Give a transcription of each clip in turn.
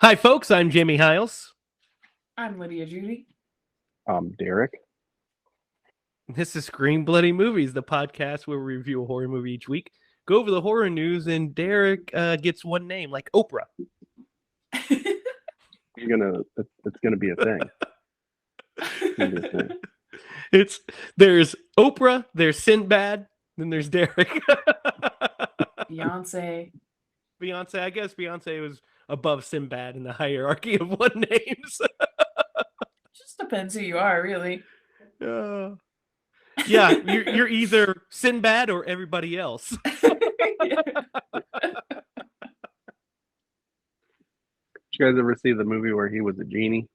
Hi, folks. I'm Jamie Hiles. I'm Lydia Judy. Derek. This is Scream Bloody Movies, the podcast where we review a horror movie each week, go over the horror news, and Derek gets one name, like Oprah. It's gonna be a thing. There's Oprah, there's Sinbad, then there's Derek. Beyonce. I guess Beyonce was above Sinbad in the hierarchy of one names. Just depends who you are, really. Yeah, you're either Sinbad or everybody else. Did you guys ever see the movie where he was a genie?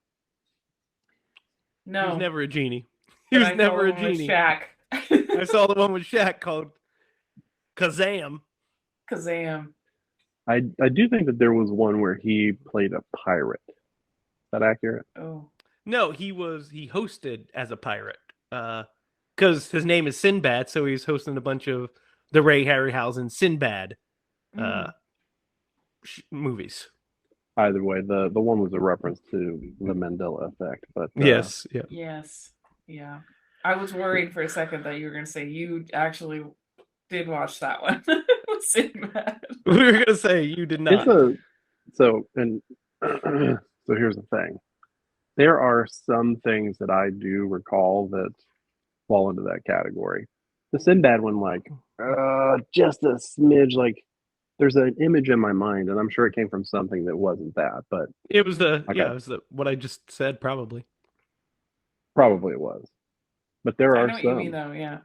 No. He was never a genie. He was never a genie. Shaq. I saw the one with Shaq called Kazam. Kazam. I do think that there was one where he played a pirate. Is that accurate? Oh. No, he hosted as a pirate. Because his name is Sinbad, so he was hosting a bunch of the Ray Harryhausen Sinbad movies. Either way, the one was a reference to the Mandela effect. But yes, yeah. Yes, yeah. I was worried for a second that you were going to say you actually did watch that one. Sinbad. We were going to say you did not. So here's the thing. There are some things that I do recall that fall into that category. The Sinbad one, just a smidge, there's an image in my mind, and I'm sure it came from something that wasn't that, but it was what I just said, probably. Probably it was. But there are know some. What you mean, though, yeah.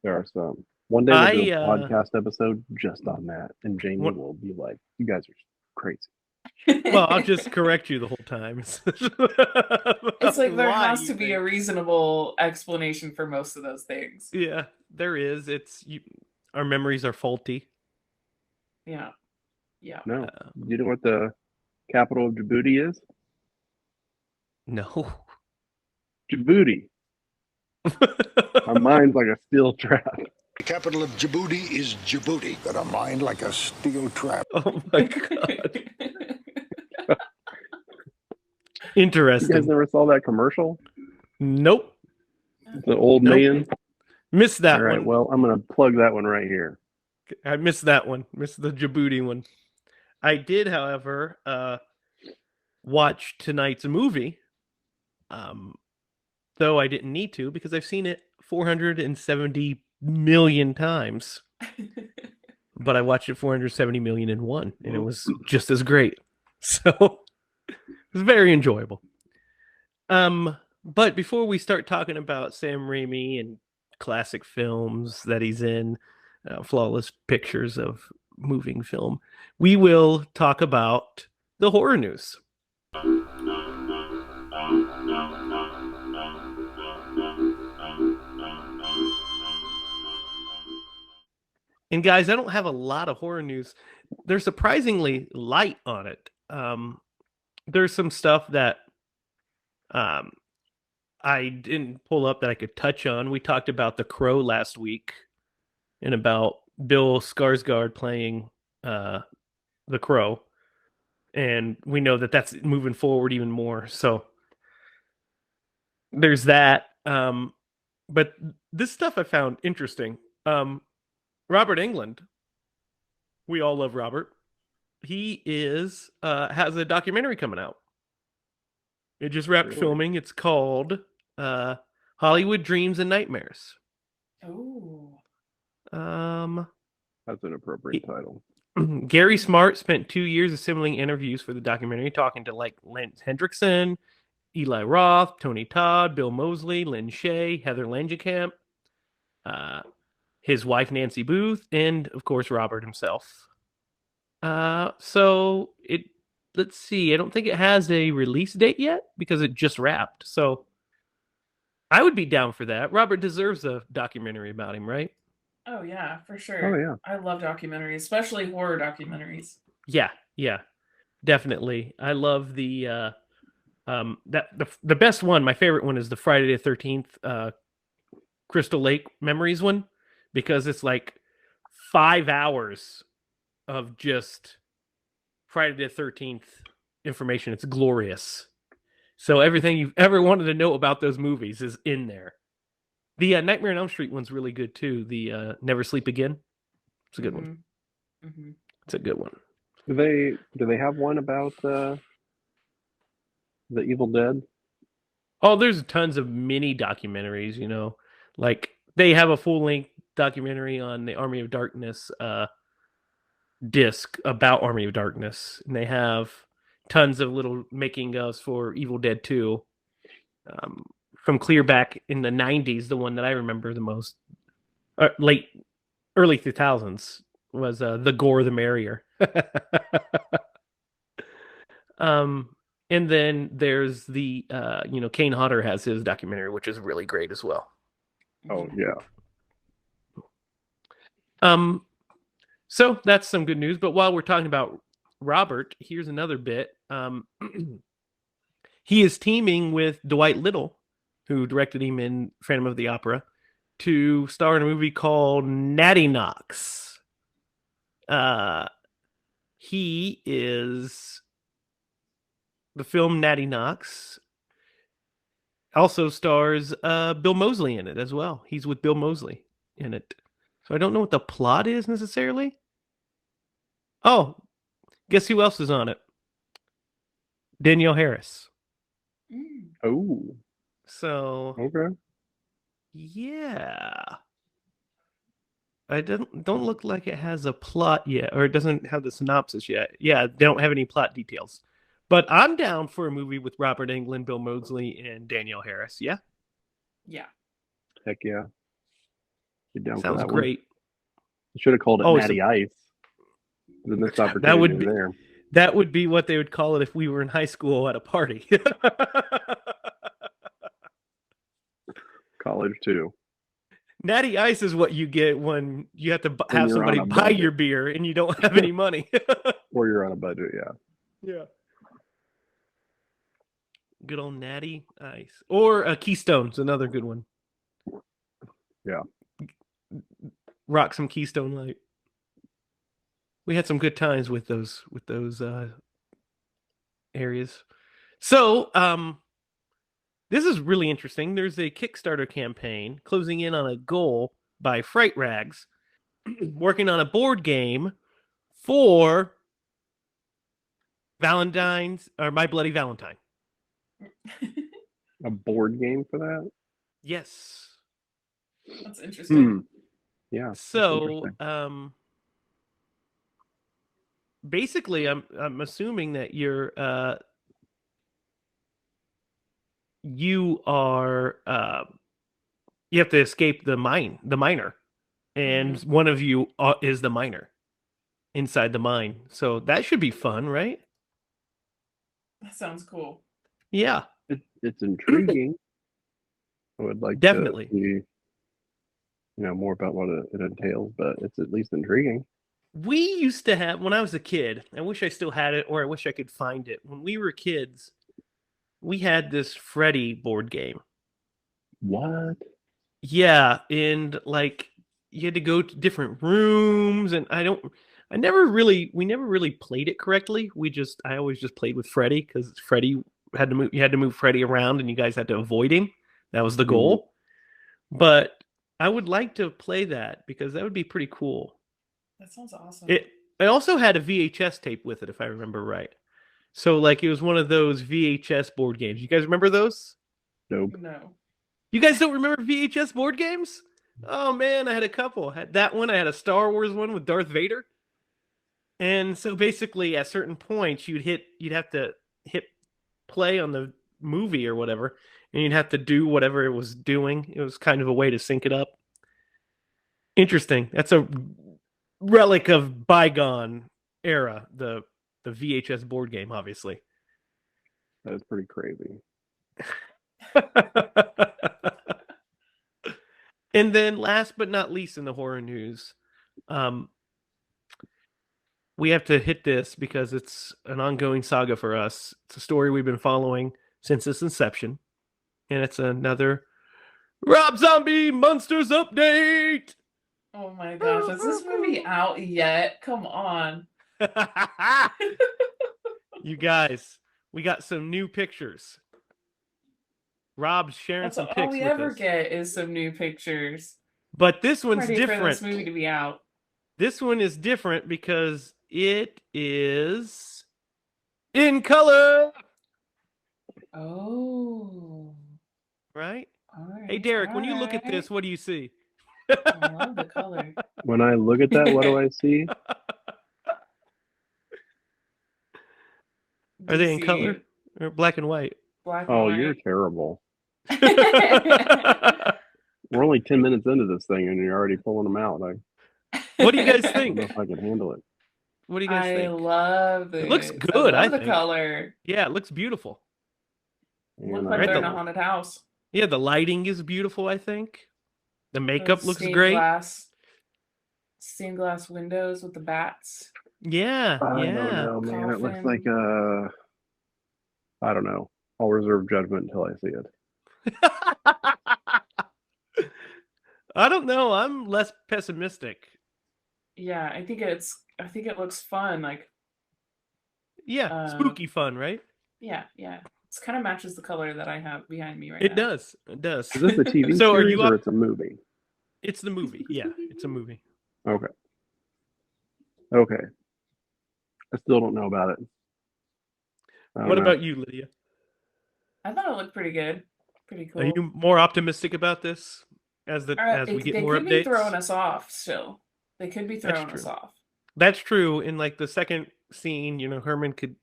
There are some. One day we'll do a podcast episode just on that, and Jamie will be like, "You guys are crazy." Well, I'll just correct you the whole time. It's like there has to be a reasonable explanation for most of those things. Yeah, there is. Our memories are faulty. Yeah. No, you know what the capital of Djibouti is? No. Djibouti. Our mind's like a steel trap. The capital of Djibouti is Djibouti. Got a mind like a steel trap. Oh my god. Interesting. You guys never saw that commercial? Nope. The old man? Missed that one. All right, well, I'm going to plug that one right here. I missed that one. Missed the Djibouti one. I did, however, watch tonight's movie, though I didn't need to because I've seen it 470 million times. But I watched it 470 million in one, and it was just as great. So it was very enjoyable. But before we start talking about Sam Raimi and classic films that he's in, flawless pictures of moving film, we will talk about the horror news. And guys, I don't have a lot of horror news. They're surprisingly light on it. There's some stuff that I didn't pull up that I could touch on. We talked about The Crow last week and about Bill Skarsgård playing The Crow. And we know that that's moving forward even more. So there's that. But this stuff I found interesting. Robert Englund. We all love Robert. He has a documentary coming out. It just wrapped filming. It's called Hollywood Dreams and Nightmares. Oh. That's an appropriate title. Gary Smart spent 2 years assembling interviews for the documentary, talking to Lance Hendrickson, Eli Roth, Tony Todd, Bill Moseley, Lynn Shay, Heather Langenkamp, his wife Nancy Booth, and of course Robert himself. Let's see. I don't think it has a release date yet because it just wrapped. So I would be down for that. Robert deserves a documentary about him, right? Oh yeah, for sure. Oh yeah. I love documentaries, especially horror documentaries. Yeah, definitely. I love the best one. My favorite one is the Friday the 13th Crystal Lake Memories one, because it's like 5 hours of just Friday the 13th information. It's glorious. So everything you've ever wanted to know about those movies is in there. The Nightmare on Elm Street one's really good too. The Never Sleep Again. It's a good one. Mm-hmm. It's a good one. Do they have one about the Evil Dead? Oh, there's tons of mini documentaries, you know. Like they have a full-length documentary on the Army of Darkness disc about Army of Darkness. And they have tons of little making ofs for Evil Dead 2. From clear back in the 90s, the one that I remember the most, early 2000s, was The Gore the Merrier. And then there's the Kane Hodder has his documentary, which is really great as well. Oh yeah. So that's some good news. But while we're talking about Robert, here's another bit. He is teaming with Dwight Little, who directed him in Phantom of the Opera, to star in a movie called Natty Knox. He is the film Natty Knox. Also stars Bill Moseley in it as well. He's with Bill Moseley in it. So I don't know what the plot is necessarily. Oh, guess who else is on it? Danielle Harris. Oh. So Okay. yeah. I don't look like it has a plot yet, or it doesn't have the synopsis yet. Yeah, they don't have any plot details. But I'm down for a movie with Robert Englund, Bill Moseley, and Danielle Harris. Yeah? Yeah. Heck yeah. Get down Sounds for that great. One. Should have called it Oh, Natty Ice. The missed opportunity would be there. That would be what they would call it if we were in high school at a party. College too. Natty Ice is what you get when you have to have you're somebody on a buy budget. your beer and you don't have any money. Or you're on a budget, yeah. Yeah. Good old Natty Ice. Or Keystone's another good one. Yeah. Rock some Keystone Light. We had some good times with those areas. So, this is really interesting. There's a Kickstarter campaign closing in on a goal by Fright Rags, working on a board game for Valentine's or My Bloody Valentine. A board game for that? Yes. That's interesting. Yeah. So, basically, I'm assuming that you have to escape the miner, and one of you is the miner inside the mine. So that should be fun, right? That sounds cool. Yeah, it's intriguing. I would like definitely to see, more about what it entails, but it's at least intriguing. We used to have, when I was a kid, I wish I still had it, or I wish I could find it. When we were kids, we had this Freddy board game. What? Yeah, and like you had to go to different rooms, and we never really played it correctly. I always just played with Freddy because Freddy had to move. You had to move Freddy around, and you guys had to avoid him. That was the goal. But I would like to play that because that would be pretty cool. That sounds awesome. It also had a VHS tape with it, if I remember right. So like it was one of those VHS board games. You guys remember those? Nope. No. You guys don't remember VHS board games? Oh man, I had a couple. I had that one. I had a Star Wars one with Darth Vader. And so basically at certain points you'd have to hit play on the movie or whatever, and you'd have to do whatever it was doing. It was kind of a way to sync it up. Interesting. That's a relic of bygone era, the VHS board game, obviously. That is pretty crazy. And then last but not least in the horror news, we have to hit this because it's an ongoing saga for us. It's a story we've been following since its inception, and it's another Rob Zombie Monsters update. Oh my gosh, is this movie out yet? Come on. You guys, we got some new pictures. Rob's sharing That's some all pics we with ever us. get is some new pictures. But this I'm one's ready for different. this movie to be out. This one is different because it is in color. Oh. Right? All right. Hey, Derek, when you look at all this, what do you see? right. I love the color. When I look at that, what do I see? Are they in DC color or black and white? Black and Oh, white. you're terrible. We're only 10 minutes into this thing, and you're already pulling them out. What do you guys I don't think? know if I can handle it. What do you guys I think? love It looks this. good, I I love the think. color. Yeah, it looks beautiful. And Looks like Right, they're in the- a haunted house. Yeah, the lighting is beautiful, I think. The makeup Those looks stained great. Stained glass windows with the bats. Yeah, I yeah. don't know, man. It looks Coffin. like I don't know. I'll reserve judgment until I see it. I don't know. I'm less pessimistic. Yeah, I think it looks fun. Like, Yeah, spooky fun, right? yeah. It's kind of matches the color that I have behind me right It now. does. It does. Is this a TV So are series you or up- it's a movie? It's the movie. Yeah, it's a movie. Okay. Okay. I still don't know about it. I don't What know. about you, Lydia? I thought it looked pretty good. Pretty cool. Are you more optimistic about this as we get they more could be updates? throwing us off still. They could be That's throwing us true. off. That's true. In like the second scene, Herman could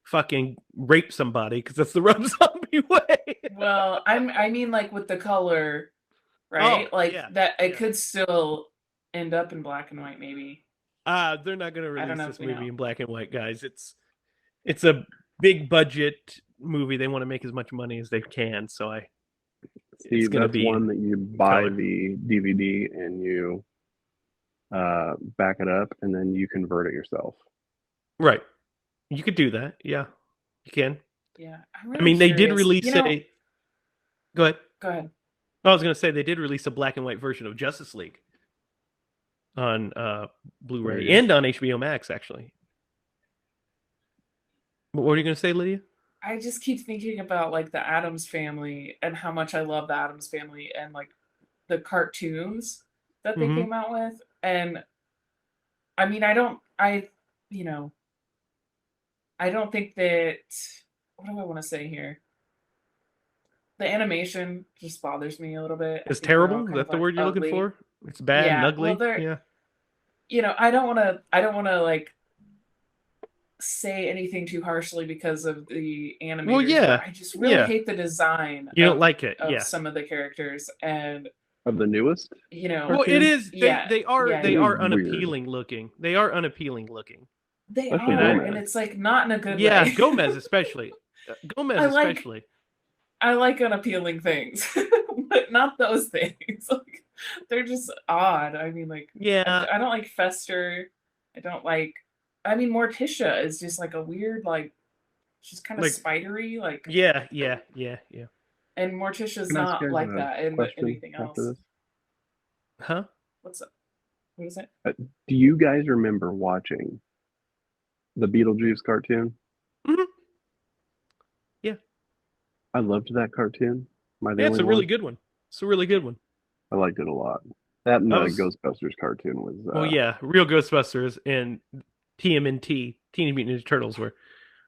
fucking rape somebody because that's the Rob Zombie way. Well, I mean like with the color, right? Oh, like yeah, that it yeah. could still end up in black and white maybe. They're not going to I don't release know this if we movie know. in black and white, guys. It's a big budget movie. They want to make as much money as they can. So See, it's going to that's be one that you buy color. the DVD and you back it up, and then you convert it yourself. Right. You could do that. Yeah, you can. Yeah. I mean, they did release You know, a. Go ahead. Go ahead. I was going to say they did release a black and white version of Justice League on Blu-ray Yeah. and on HBO Max, actually. What were you going to say, Lydia? I just keep thinking about like the Addams Family and how much I love the Addams Family and like the cartoons that they Mhm. came out with. And I mean, I don't think that, what do I want to say here? The animation just bothers me a little bit. I It's think they're all terrible. Is kind that of, the like, word you're looking ugly. for? It's bad and Yeah, ugly. well, they're- Yeah. I don't want to like say anything too harshly because of the animators. Well, yeah, but I just really yeah. hate the design You don't of, like it. of Yeah. some of the characters, and Of the newest? Well, it is. They, Yeah, they are. yeah, they yeah. are It is weird. unappealing looking. They are unappealing looking. they Especially are, Gomez. and it's like not in a good Yeah, way. Gomez especially. Gomez I like- especially. I like unappealing things, but not those things. Like, they're just odd. I mean, like, Yeah. I don't like Fester. I don't like. I mean, Morticia is just like a weird, like, she's kind of Like- spidery, like, Yeah. and Morticia's Can I ask not you guys like a that in question anything else. after this? Huh? What's up? What is it? Do you guys remember watching the Beetlejuice cartoon? Mhm. Yeah. I loved that cartoon. Am I the Yeah, it's only a really one? good one. It's a really good one. I liked it a lot. That and I the was- Ghostbusters cartoon was. Well, yeah, real Ghostbusters and TMNT, Teenage Mutant Ninja Turtles, were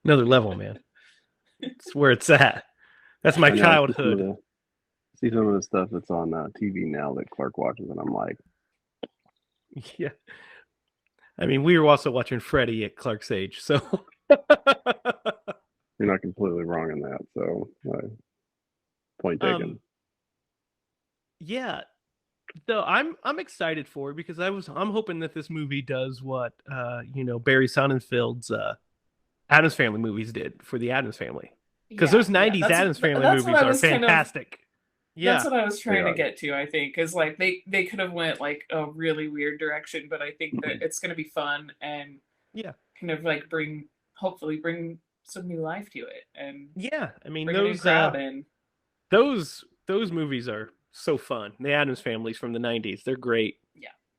another level, man. It's where it's at. That's my I know, childhood. See some of the stuff that's on TV now that Clark watches, and I'm like, Yeah. I mean, we were also watching Freddy at Clark's age, so. you're not completely wrong in that. So, point taken. Yeah. So I'm excited for it because I'm hoping that this movie does what Barry Sonnenfeld's Addams Family movies did for the Addams Family. Because those 90s that's- Addams Family that's movies what I are was kind of- fantastic. Yeah. That's what I was trying They to are. get to, I think, is like they could have went like a really weird direction, but I think that it's going to be fun and Yeah. kind of like hopefully bring some new life to it and Yeah, I mean bring a new those crowd in. those movies are so fun. The Addams Families from the 90s, they're great.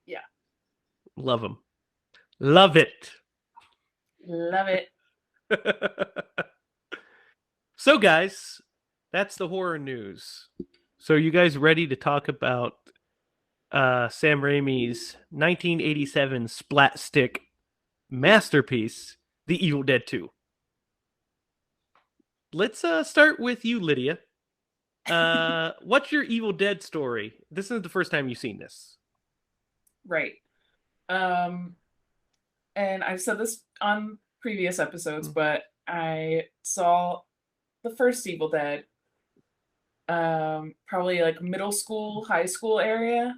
Yeah. Love them. Love it. Love it. So, guys, that's the horror news. So, are you guys ready to talk about Sam Raimi's 1987 Splatstick masterpiece, The Evil Dead 2? Let's start with you, Lydia. What's your Evil Dead story? This is the first time you've seen this. Right. Um, and I've said this on previous episodes, but I saw the first Evil Dead, probably like middle school, high school area.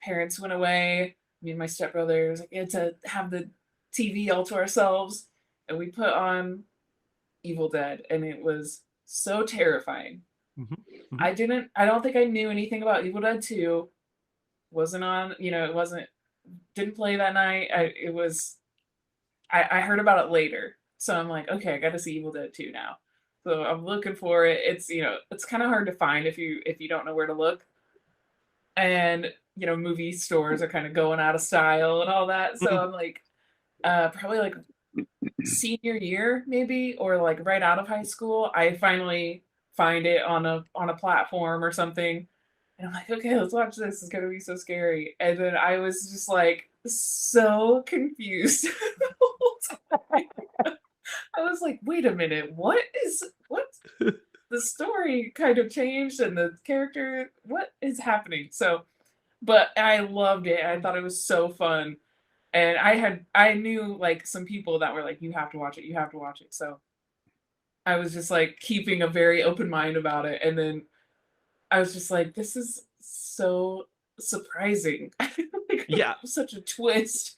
Parents went away. Me and my stepbrothers like, had to have the TV all to ourselves, and we put on Evil Dead, and it was so terrifying. Mm-hmm. I don't think I knew anything about Evil Dead 2. Wasn't on, didn't play that night. I heard about it later. So I'm like, okay, I got to see Evil Dead 2 now. So I'm looking for it. It's kind of hard to find if you don't know where to look. And, movie stores are kind of going out of style and all that. So I'm like, probably like senior year maybe, or like right out of high school, I finally find it on a platform or something. And I'm like, okay, let's watch this. It's gonna be so scary. And then I was just like so confused the whole time. I was like, wait a minute, what? The story kind of changed and the character, what is happening? So, but I loved it. I thought it was so fun. And I knew like some people that were like, you have to watch it, you have to watch it. So I was just like keeping a very open mind about it. And then I was just like, this is so surprising. Like, Yeah. such a twist.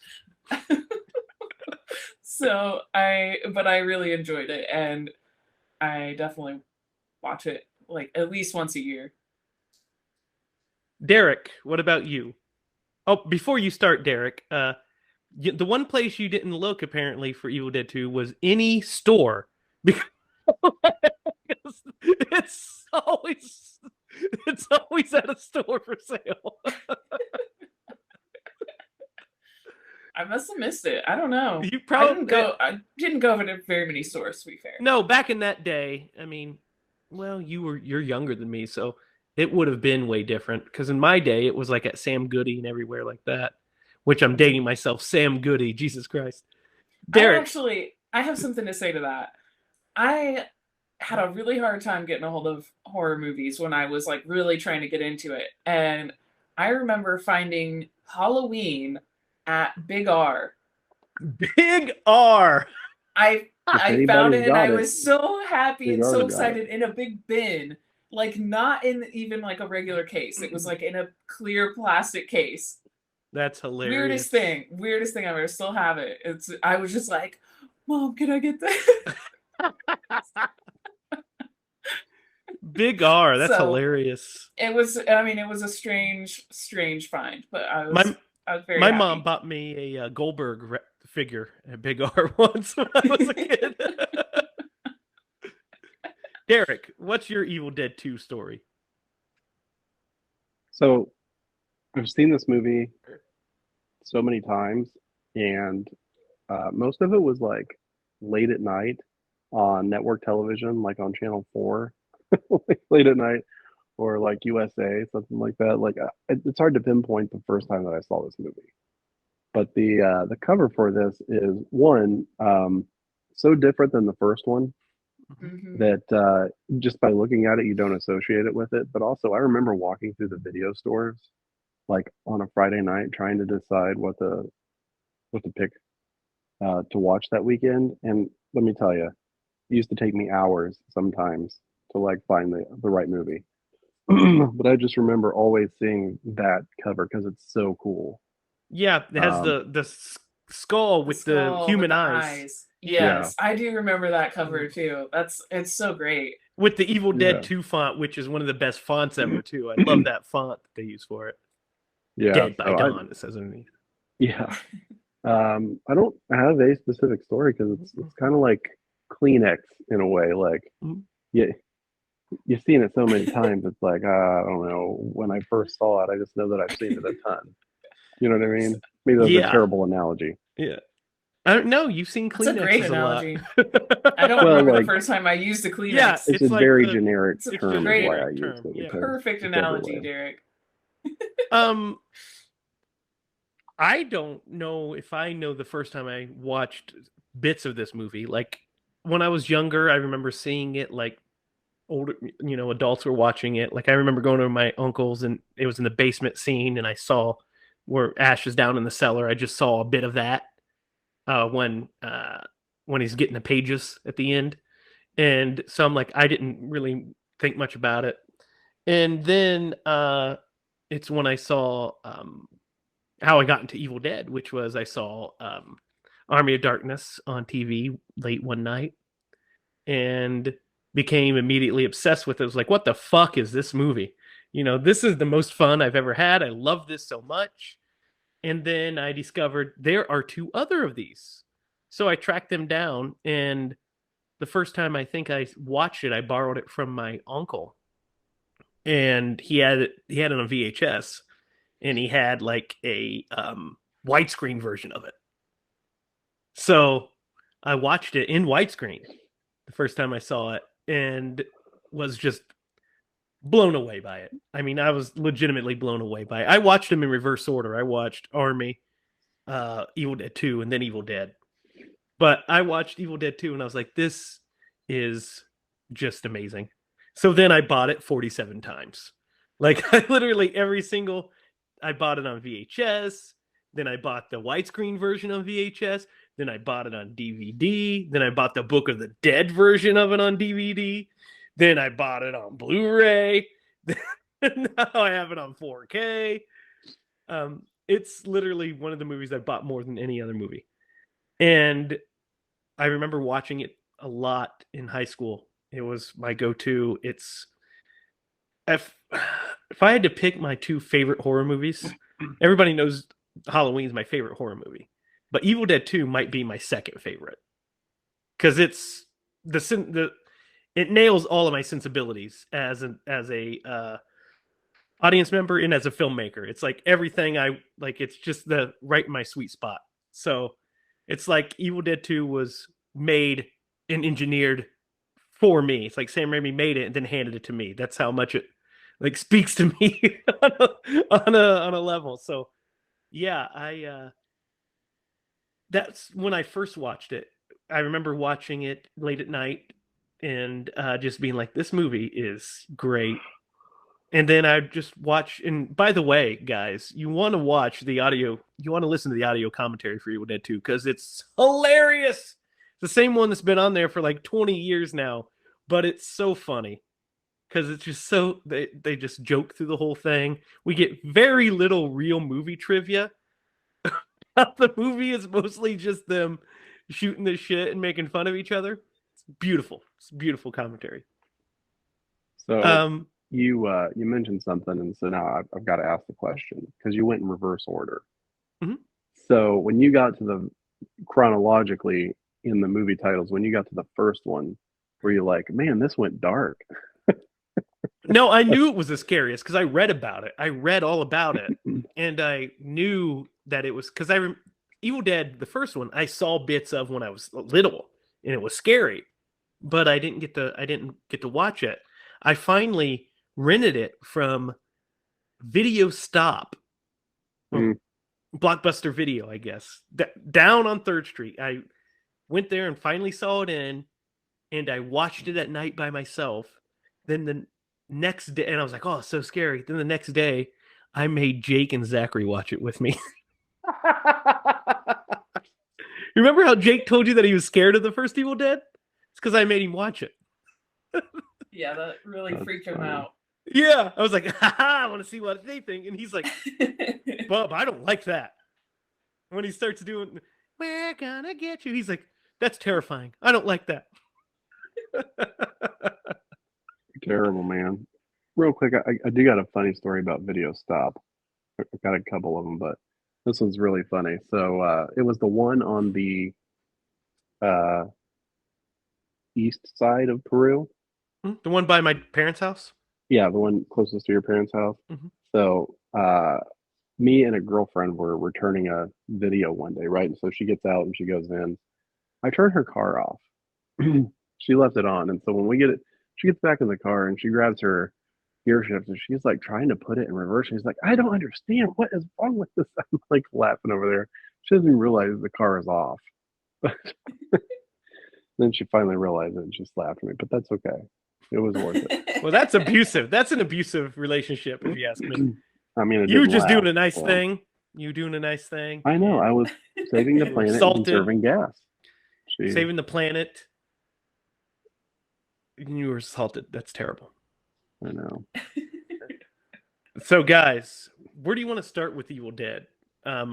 But I really enjoyed it, and I definitely watch it like at least once a year. Derek, what about you? Oh, before you start, Derek, the one place you didn't look apparently for Evil Dead 2 was any store because it's always at a store for sale. I must have missed it. I don't know. You probably I didn't go to very many stores, to be fair. No, back in that day, I mean, well, you're younger than me, so it would have been way different. Because in my day, it was like at Sam Goody and everywhere like that. Which I'm dating myself, Sam Goody. Jesus Christ, Derek. I have something to say to that. I had a really hard time getting a hold of horror movies when I was like really trying to get into it, and I remember finding Halloween at Big R. Big R. I found it and I it. was so happy Big and R so got excited in a big bin, like not in even like a regular case. It was like in a clear plastic case. That's hilarious. Weirdest thing ever. Still have it. I was just like, Mom, can I get that? Big R. That's So, hilarious. It was a strange find, but I was very My happy. mom bought me a Goldberg figure at Big R once when I was a kid. Derek, what's your Evil Dead 2 story? So I've seen this movie so many times, and most of it was like late at night on network television, like on Channel 4, late at night, or like USA, something like that. Like it's hard to pinpoint the first time that I saw this movie. But the cover for this is one so different than the first one that just by looking at it you don't associate it with it. But also I remember walking through the video stores like on a Friday night trying to decide what to pick to watch that weekend. And let me tell you, it used to take me hours sometimes to like find the right movie. But I just remember always seeing that cover because it's so cool. Yeah, it has the skull with the human eyes. Yes, I do remember that cover too. It's so great. With the Evil Dead 2 font, which is one of the best fonts ever too. I love that font that they use for it. Yeah, Dead by Dawn, it says underneath. Yeah. I don't have a specific story because it's kind of like Kleenex in a way. Like, you've seen it so many times. It's like, I don't know. When I first saw it, I just know that I've seen it a ton. You know what I mean? Maybe that's a terrible analogy. Yeah. I don't know. You've seen That's a great Kleenexes a lot. analogy. I don't Well, remember the like, first time I used a Kleenex. Yeah, it's it's a like very the generic It's a it's term just is a great why I generic use term. it Yeah. because perfect it's analogy, everywhere. Derek. Um, I don't know if I know the first time I watched bits of this movie. Like when I was younger, I remember seeing it like older, adults were watching it. Like I remember going to my uncle's and it was in the basement scene and I saw where Ash is down in the cellar. I just saw a bit of that when he's getting the pages at the end. And so I'm like, I didn't really think much about it. And then it's when I saw how I got into Evil Dead, which was I saw Army of Darkness on TV late one night and became immediately obsessed with it. I was like, what the fuck is this movie? This is the most fun I've ever had. I love this so much. And then I discovered there are two other of these. So I tracked them down and the first time I think I watched it, I borrowed it from my uncle. And he had it on VHS and he had like a widescreen version of it. So I watched it in widescreen the first time I saw it and was just blown away by it. I mean, I was legitimately blown away by it. I watched them in reverse order. I watched Army, Evil Dead 2, and then Evil Dead. But I watched Evil Dead 2 and I was like, this is just amazing. So then I bought it 47 times. Like I literally I bought it on VHS, then I bought the widescreen version on VHS, then I bought it on DVD, then I bought the Book of the Dead version of it on DVD, then I bought it on Blu-ray. Now I have it on 4K. It's literally one of the movies I bought more than any other movie. And I remember watching it a lot in high school. It was my go-to. If if I had to pick my two favorite horror movies, everybody knows Halloween is my favorite horror movie, but Evil Dead 2 might be my second favorite because the it nails all of my sensibilities as a audience member and as a filmmaker. It's like everything I like. It's just the right in my sweet spot. So it's like Evil Dead 2 was made and engineered for me. It's like Sam Raimi made it and then handed it to me. That's how much it like speaks to me on a level. So yeah, I that's when I first watched it. I remember watching it late at night and just being like, this movie is great. And then I just watch. And by the way, guys, you want to watch the audio. You want to listen to the audio commentary for Evil Dead 2 because it's hilarious. It's the same one that's been on there for like 20 years now, but it's so funny because it's just they just joke through the whole thing. We get very little real movie trivia. The movie is mostly just them shooting the shit and making fun of each other. It's beautiful. It's beautiful commentary. So Um, you mentioned something, and so now I've got to ask the question because you went in reverse order. Mhm. So when you got to the chronologically in the movie titles, when you got to the first one, were you like, man, this went dark? No, I knew it was the scariest because I read about it. I read all about it, and I knew that it was because Evil Dead, the first one, I saw bits of when I was little, and it was scary, but I didn't get to watch it. I finally rented it from Video Stop, well, Mm. Blockbuster Video, I guess, down on Third Street. I went there and finally saw it and I watched it at night by myself. Then the next day, and I was like, "Oh, it's so scary." Then the next day, I made Jake and Zachary watch it with me. Remember how Jake told you that he was scared of the first Evil Dead? It's because I made him watch it. Yeah, that really That's freaked him funny. out. Yeah, I was like, "I want to see what they think," and he's like, "Bub, I don't like that." When he starts doing, "We're gonna get you," he's like, "That's terrifying. I don't like that." Terrible, man. Real quick, I do got a funny story about Video Stop. I've got a couple of them, but this one's really funny. So it was the one on the uh, east side of Peru. The one by my parents' house. Yeah, the one closest to your parents' house. Mhm. So me and a girlfriend were returning a video one day, right? And so she gets out and she goes in. I turned her car off. She left it on, and so when we get it, she gets back in the car and she grabs her gear shift and she's like trying to put it in reverse. She's like, I don't understand what is wrong with this. I'm like laughing over there. She doesn't even realize the car is off. Then she finally realized it and she slapped me, but that's okay. It was worth it. Well, that's abusive. That's an abusive relationship, if you ask me. I mean, You were just last, doing a nice so. thing. You doing a nice thing. I know. I was saving the planet and Salted. conserving gas. Saving the planet. You were assaulted. That's terrible. I know. So, guys, where do you want to start with Evil Dead? At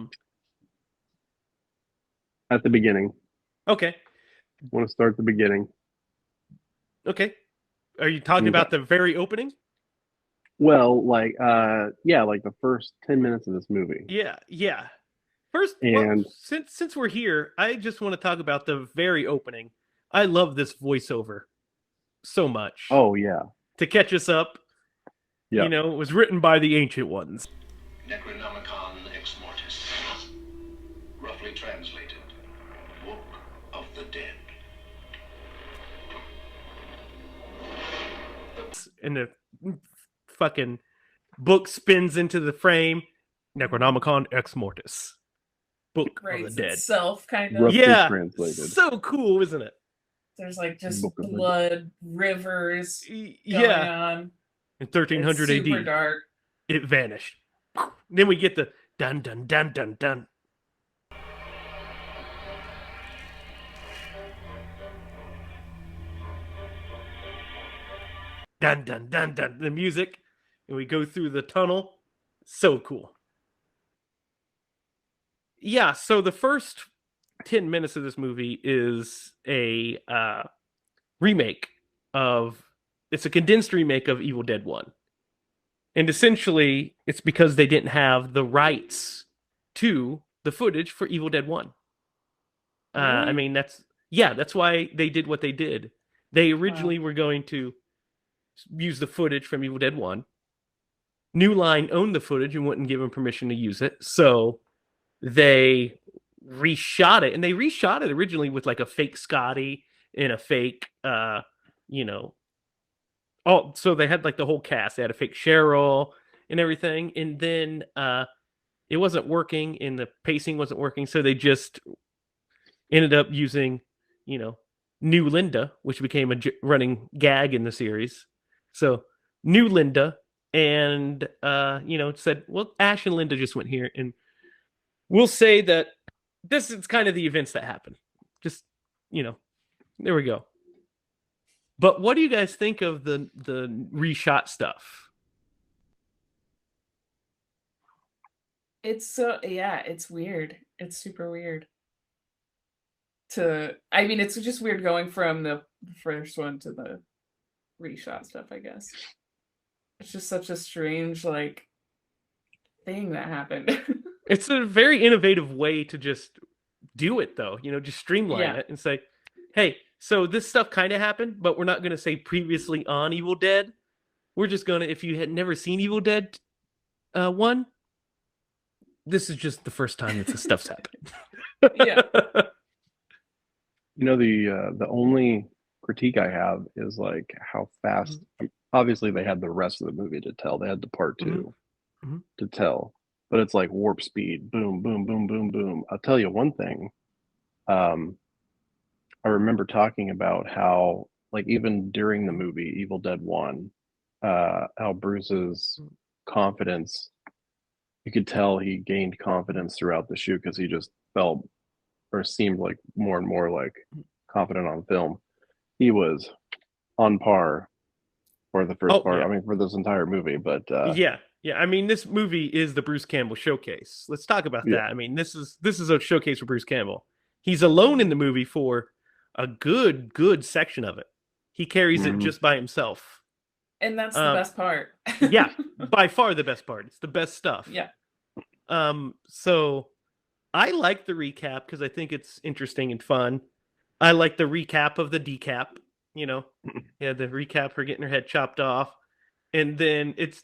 the beginning. Okay. Want to start at the beginning. Okay. Are you talking about the very opening? Well, like the first 10 minutes of this movie. Yeah. First, and since we're here, I just want to talk about the very opening. I love this voiceover so much. Oh yeah. To catch us up. Yeah. You know, it was written by the Ancient Ones. Necronomicon Ex Mortis. Roughly translated, Book of the Dead. And the fucking book spins into the frame. Necronomicon Ex Mortis. Book of the Dead. Itself, kind of. Roughly Yeah. translated. So cool, isn't it? There's like just Book of the blood, rivers going on. In 1300 It's super AD, dark. it vanished. Then we get the dun dun dun dun dun. Dun dun dun dun. The music, and we go through the tunnel. So cool. Yeah. So the first 10 minutes of this movie is a remake of. It's a condensed remake of Evil Dead 1. And essentially, it's because they didn't have the rights to the footage for Evil Dead 1. Really? I mean, that's why they did what they did. They originally were going to use the footage from Evil Dead 1. New Line owned the footage and wouldn't give them permission to use it. So they reshot it. And they reshot it originally with like a fake Scotty and a fake, so they had like the whole cast. They had a fake Cheryl and everything. And then it wasn't working and the pacing wasn't working. So they just ended up using, New Linda, which became a running gag in the series. So New Linda and, said, well, Ash and Linda just went here. And we'll say that this is kind of the events that happened. Just, there we go. But what do you guys think of the reshot stuff? It's it's weird. It's super weird. It's just weird going from the first one to the reshot stuff, I guess. It's just such a strange, thing that happened. It's a very innovative way to just do it, though. Just streamline it and say, hey, so this stuff kind of happened, but we're not going to say previously on Evil Dead. We're just going to, if you had never seen Evil Dead 1, this is just the first time that this stuff's happened. Yeah. The only critique I have is like how fast. Obviously, they had the rest of the movie to tell. They had the part 2 to tell, but it's like warp speed. Boom, boom, boom, boom, boom. I'll tell you one thing. I remember talking about how, like, even during the movie Evil Dead 1, how Bruce's confidence, you could tell he gained confidence throughout the shoot because he just felt or seemed like more and more like confident on film. He was on par for the first part. Yeah. I mean, for this entire movie, but yeah. I mean, this movie is the Bruce Campbell showcase. Let's talk about that. I mean, this is a showcase for Bruce Campbell. He's alone in the movie for a good section of it. He carries it just by himself. And that's the best part. Yeah, by far the best part. It's the best stuff. Yeah. So I like the recap because I think it's interesting and fun. I like the recap of the decap, the recap, her getting her head chopped off. And then it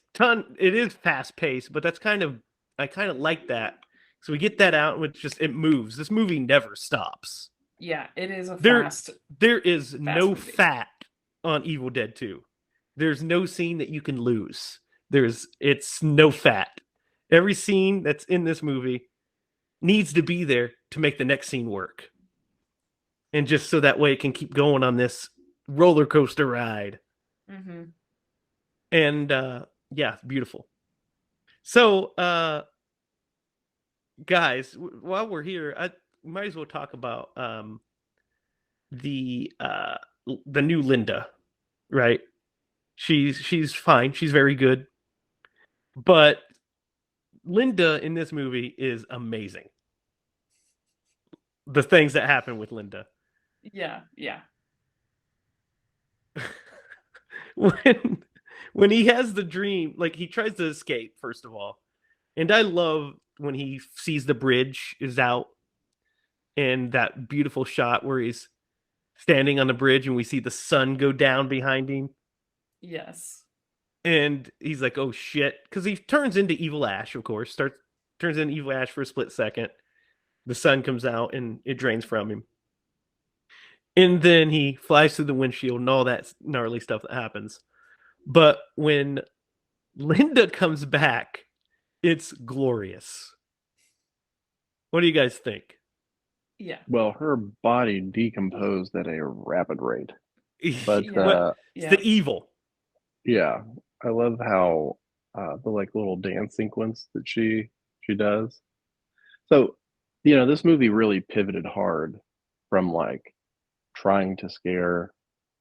is fast paced, but that's kind of I kind of like that. So we get that out, and it moves. This movie never stops. Yeah, it is a There fast is no movie. fat on Evil Dead 2. There's no scene that you can lose. It's no fat. Every scene that's in this movie needs to be there to make the next scene work. And just so that way it can keep going on this roller coaster ride. Mm-hmm. And yeah, beautiful. So guys, while we're here, I might as well talk about the new Linda, right? She's fine. She's very good. But Linda in this movie is amazing. The things that happen with Linda. Yeah. When he has the dream, like he tries to escape, first of all. And I love when he sees the bridge is out and that beautiful shot where he's standing on the bridge and we see the sun go down behind him. Yes. And he's like, oh shit. Because he turns into Evil Ash, of course. Turns into Evil Ash for a split second. The sun comes out and it drains from him. And then he flies through the windshield and all that gnarly stuff that happens. But when Linda comes back, it's glorious. What do you guys think? Yeah. Well, her body decomposed at a rapid rate. But it's the evil. Yeah, I love how the like little dance sequence that she does. So, this movie really pivoted hard from like trying to scare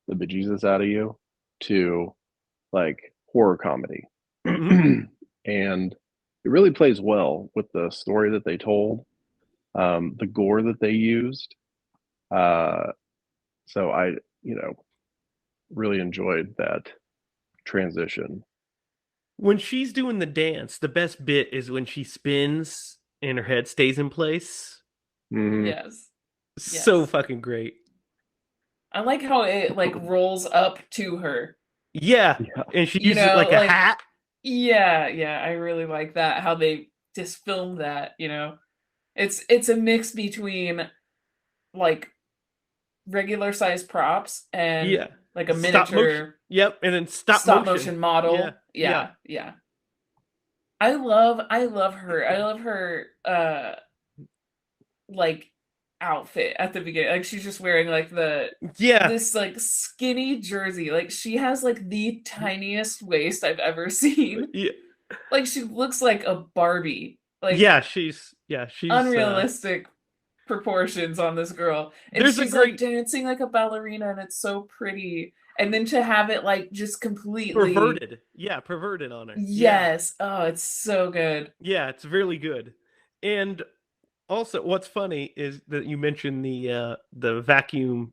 the bejesus out of you to like horror comedy. Mhm. And it really plays well with the story that they told, the gore that they used. So I, really enjoyed that transition. When she's doing the dance, the best bit is when she spins and her head stays in place. Mhm. Yes. So fucking great. I like how it like rolls up to her. Yeah. And she uses it like a hat. Yeah, I really like that. How they just filmed that, It's a mix between like regular size props and like a miniature. Yep, and then stop motion model. Yeah. I love her. I love her like outfit at the beginning. Like she's just wearing like this like skinny jersey. Like she has like the tiniest waist I've ever seen. Yeah. Like she looks like a Barbie. Like she's unrealistic proportions on this girl. And she's like dancing like a ballerina and it's so pretty. And then to have it like just completely perverted. Yeah, perverted on her. Yes. Yeah. Oh, it's so good. Yeah, it's really good. And also what's funny is that you mentioned the vacuum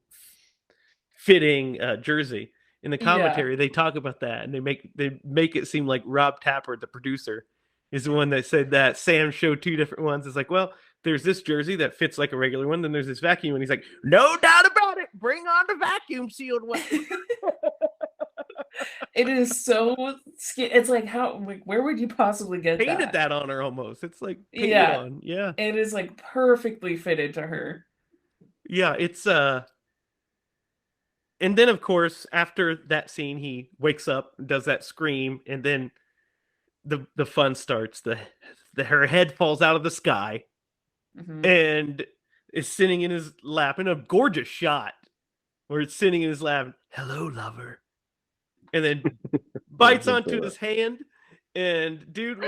fitting jersey. In the commentary, they talk about that and they make it seem like Rob Tapper, the producer, is the one that said that Sam showed two different ones. It's like, well, there's this jersey that fits like a regular one, then there's this vacuum, and he's like, no doubt about it, bring on the vacuum sealed one. It is so it's like where would you possibly get painted that on her almost? It's like painted on. Yeah. It is like perfectly fitted to her. Yeah, it's and then of course after that scene he wakes up, does that scream, and then the fun starts. Her head falls out of the sky. Mm-hmm. And is sitting in his lap in a gorgeous shot where it's sitting in his lap. Hello, lover. And then bites onto his hand. And dude,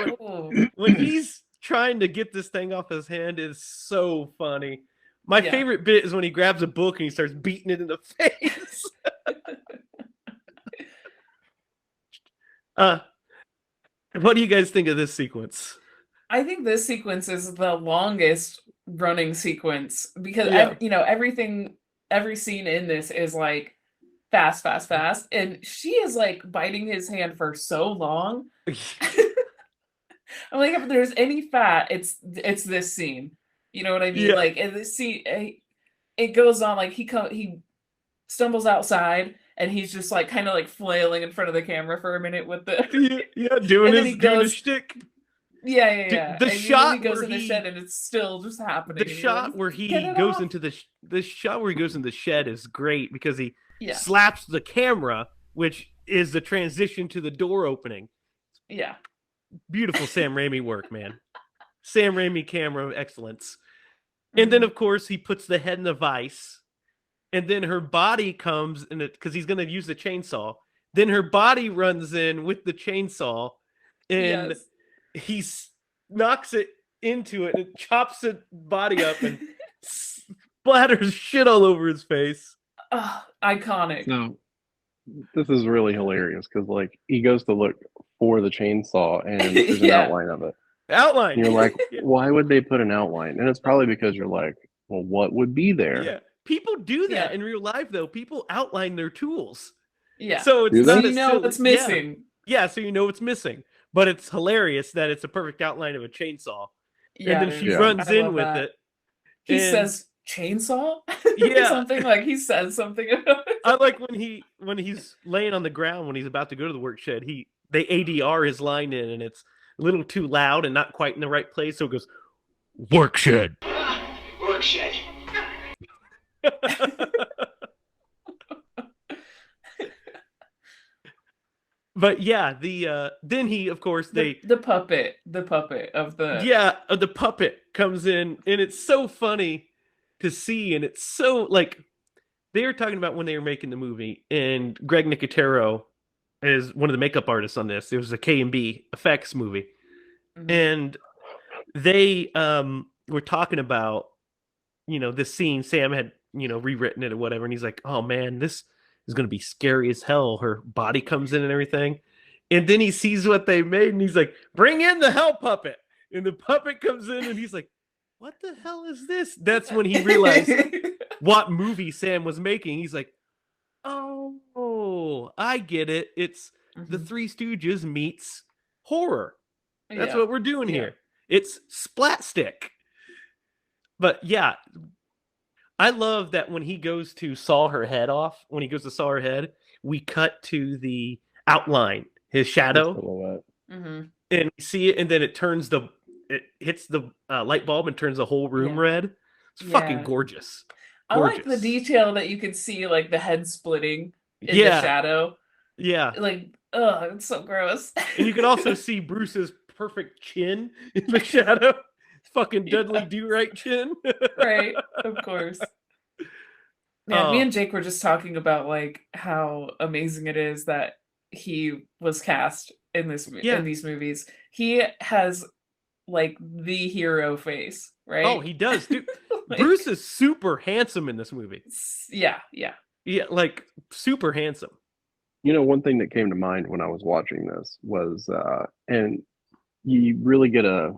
when he's trying to get this thing off his hand is so funny. My favorite bit is when he grabs a book and he starts beating it in the face. What do you guys think of this sequence? I think this sequence is the longest running sequence because every scene in this is like fast, and she is like biting his hand for so long. I'm like, if there's any fat, it's this scene. You know what I mean? Yeah. Like, and this scene, it goes on like he stumbles outside. And he's just like kind of like flailing in front of the camera for a minute with the doing his shtick. Yeah. The And shot he goes where in the shed and it's still just happening. the and you're like, shot where "Get he it goes off." into the shot where he goes in the shed is great because he Yeah. slaps the camera, which is the transition to the door opening. Yeah. Beautiful Sam Raimi work, man. Sam Raimi camera excellence. And then, of course, he puts the head in the vise. And then her body comes in it because he's going to use the chainsaw. Then her body runs in with the chainsaw, and Yes. he knocks it into it and chops the body up and splatters shit all over his face. Iconic. No, this is really hilarious because like he goes to look for the chainsaw and there's an Yeah. outline of it. Outline. And you're like, why would they put an outline? And it's probably because you're like, well, what would be there? Yeah. People do that Yeah. in real life, though. People outline their tools. Yeah. So it's Do they? not So you as know silly. what's missing. Yeah, so you know what's missing. But it's hilarious that it's a perfect outline of a chainsaw. Yeah. And then she Yeah. runs I in love with that. it. He And- says chainsaw? Yeah. Something like he says something about it. I like when he's laying on the ground when he's about to go to the work shed, they ADR his line in and it's a little too loud and not quite in the right place, so it goes work shed. Work shed. But yeah, then he of course the puppet of the the puppet comes in and it's so funny to see and it's so like they were talking about when they were making the movie and Greg Nicotero is one of the makeup artists on this. It was a K&B effects movie. Mhm. And they were talking about this scene. Sam had rewritten it or whatever and he's like, oh man, this is going to be scary as hell. Her body comes in and everything. And then he sees what they made and he's like, bring in the hell puppet. And the puppet comes in and he's like, what the hell is this? That's when he realized what movie Sam was making. He's like, oh, I get it. It's the Mhm. Three Stooges meets horror. That's Yeah. what we're doing Yeah. here. It's Splatstick. But yeah, I love that when he goes to saw her head off, when he goes to saw her head, we cut to the outline, his shadow, Silhouette. Mhm. and we see it, and then it hits the light bulb and turns the whole room Yeah. red. It's fucking Yeah. gorgeous. I like the Gorgeous. detail that you can see like the head splitting in Yeah. the shadow. Yeah. Like, it's so gross. And you can also see Bruce's perfect chin in the shadow. Fucking Dudley Yes. Do-Right chin. Right, of course. Yeah, me Oh. and Jake were just talking about like how amazing it is that he was cast in Yeah. in these movies. He has like the hero face, right? Oh, he does, dude. Like, Bruce is super handsome in this movie. yeah. Yeah, like super handsome. One thing that came to mind when I was watching this was, and you really get an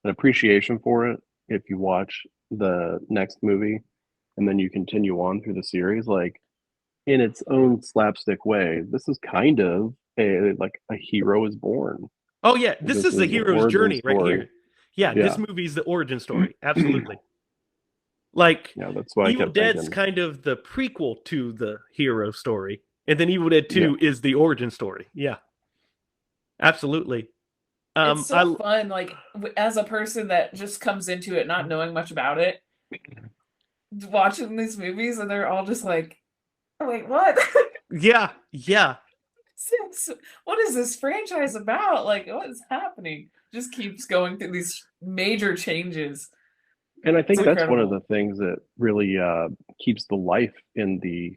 appreciation for it if you watch the next movie and then you continue on through the series. Like in its own slapstick way, this is kind of a hero is born. Oh yeah, this is the the hero's origin journey right story. here. Yeah, Yeah. this movie is the origin story. Absolutely. Like Yeah, that's why I Evil kept Dead's thinking. kind of the prequel to the hero story, and then Evil Dead 2 is the origin story. Yeah, absolutely. It's so fun, like as a person that just comes into it not knowing much about it, watching these movies and they're all just like, wait, what? yeah. What is this franchise about? Like, what is happening? Just keeps going through these major changes. And I think It's that's one of incredible. the things that really keeps the life in the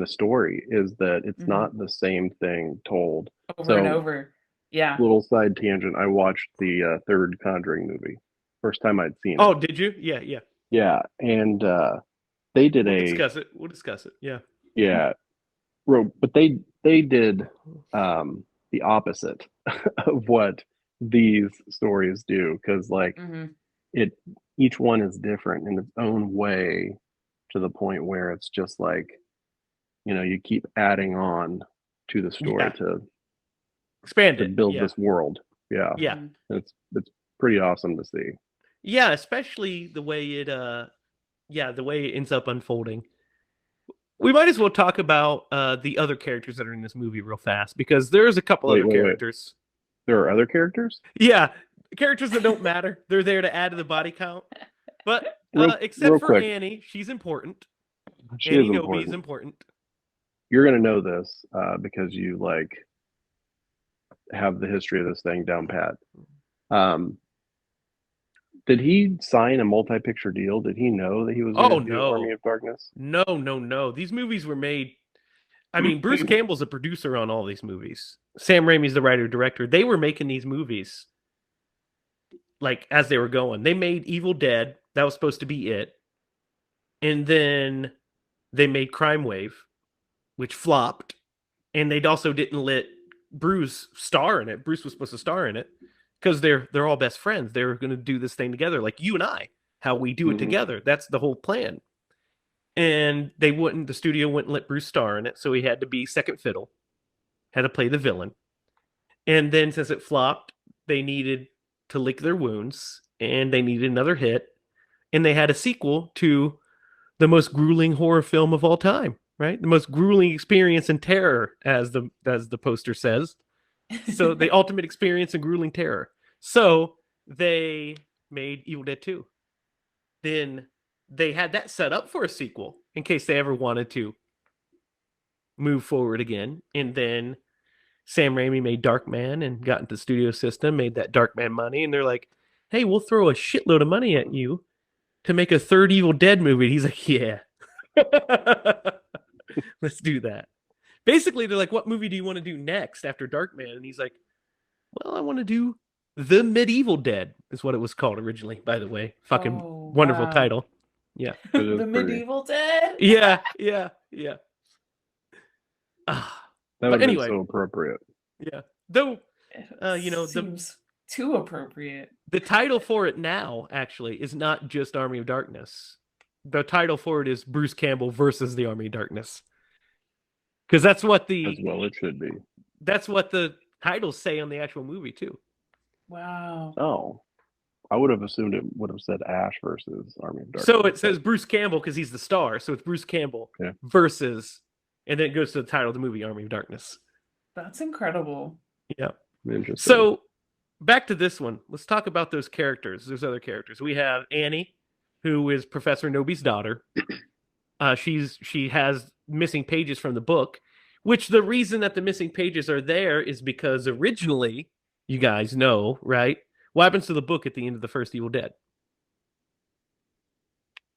story is that it's Mhm. not the same thing told. Over and So- over. Yeah. Little side tangent. I watched the third Conjuring movie. First time I'd seen it. Oh, did you? Yeah. Yeah, and they did We'll discuss it. Yeah. yeah, but they did the opposite of what these stories do because like Mhm. each one is different in its own way to the point where it's just like you keep adding on to the story Yeah. to Expand it. build Yeah. this world. Yeah, Yeah. Mhm. it's pretty awesome to see. Yeah, especially the way it ends up unfolding. We might as well talk about the other characters that are in this movie real fast because there's a couple Wait, other wait, wait. characters. There are other characters. Yeah, characters that don't matter. They're there to add to the body count. But except Real for quick, Annie, she's important. she Annie is Nobi is important. important. You're gonna know this because you like have the history of this thing down pat. Um, did he sign a multi-picture deal? Did he know that he was going Oh to do Army no. of Darkness? No. These movies were made. I mean, Bruce Campbell's a producer on all these movies. Sam Raimi's the writer director. They were making these movies like as they were going. They made Evil Dead. That was supposed to be it. And then they made Crime Wave, which flopped. And they also didn't let Bruce star in it. Bruce was supposed to star in it because they're all best friends. They're going to do this thing together, like you and I, how we do it together. That's the whole plan. And the studio wouldn't let Bruce star in it, so he had to be second fiddle, had to play the villain. And then since it flopped, they needed to lick their wounds, and they needed another hit, and they had a sequel to the most grueling horror film of all time, right? The most grueling experience in terror, as the poster says. So the ultimate experience in grueling terror. So they made Evil Dead 2. Then they had that set up for a sequel in case they ever wanted to move forward again. And then Sam Raimi made Darkman and got into the studio system, made that Darkman money. And they're like, hey, we'll throw a shitload of money at you to make a third Evil Dead movie. And he's like, yeah, let's do that. Basically, they're like, what movie do you want to do next after Darkman? And he's like, well, I want to do The Medieval Dead, is what it was called originally, by the way. Fucking wonderful title. Yeah. The Medieval Dead? Yeah. That But would anyway, be so appropriate. Yeah. Though, seems too appropriate. The title for it now, actually, is not just Army of Darkness. The title for it is Bruce Campbell versus the Army of Darkness. Because that's what as well it should be. That's what the titles say on the actual movie, too. Wow. Oh. I would have assumed it would have said Ash versus Army of Darkness. So it says Bruce Campbell because he's the star. So it's Bruce Campbell versus, and then it goes to the title of the movie, Army of Darkness. That's incredible. Yeah. Interesting. So back to this one. Let's talk about those characters. There's other characters. We have Annie, who is Professor Nobi's daughter. She has missing pages from the book, which the reason that the missing pages are there is because originally, you guys know, right? What happens to the book at the end of the first Evil Dead?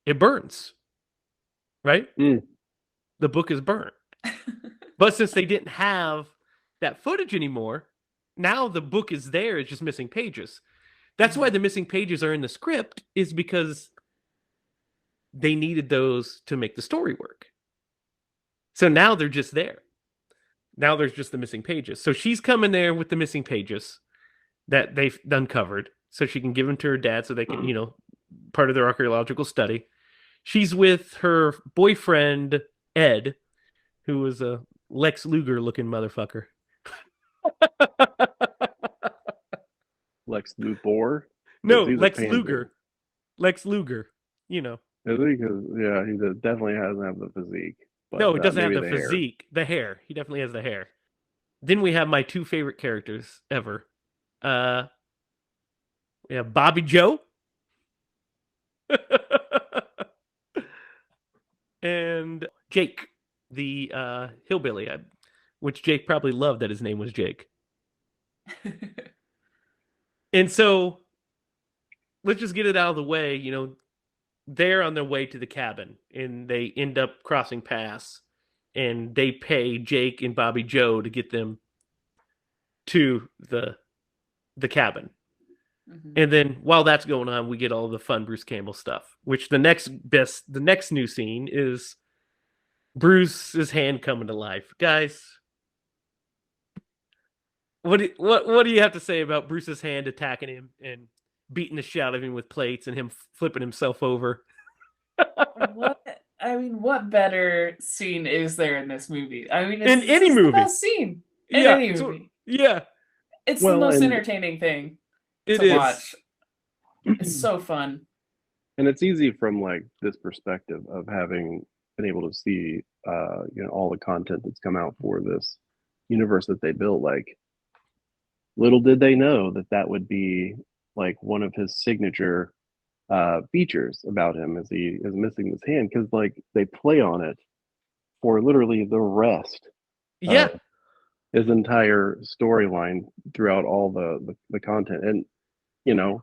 It burns, right? The book is burnt. But since they didn't have that footage anymore, now the book is there. It's just missing pages. That's why the missing pages are in the script, is because they needed those to make the story work. So now they're just there. Now there's just the missing pages. So she's coming there with the missing pages that they've uncovered, so she can give them to her dad so they can, part of their archaeological study. She's with her boyfriend, Ed, who was a Lex Luger-looking motherfucker. Lex Luthor? No, Lex Luger. Lex Luger, Is he? Yeah, he definitely doesn't have the physique. But, no, he doesn't have the hair. physique. The hair. He definitely has the hair. Then we have my two favorite characters ever. We have Bobby Joe. And Jake, the hillbilly, which Jake probably loved that his name was Jake. And so, let's just get it out of the way. They're on their way to the cabin, and they end up crossing paths, and they pay Jake and Bobby Joe to get them to the cabin. Mm-hmm. And then while that's going on, we get all the fun Bruce Campbell stuff, which the next new scene is Bruce's hand coming to life. Guys, what do you have to say about Bruce's hand attacking him and beating the shit out of him with plates and him flipping himself over? What better scene is there in this movie? In any movie. The best scene in any movie. It's the most entertaining thing to watch. It's so fun. And it's easy from like this perspective of having been able to see all the content that's come out for this universe that they built. Like Little did they know that that would be like one of his signature features about him, as he is missing his hand, because like they play on it for literally the rest Yeah, of his entire storyline throughout all the content. And you know,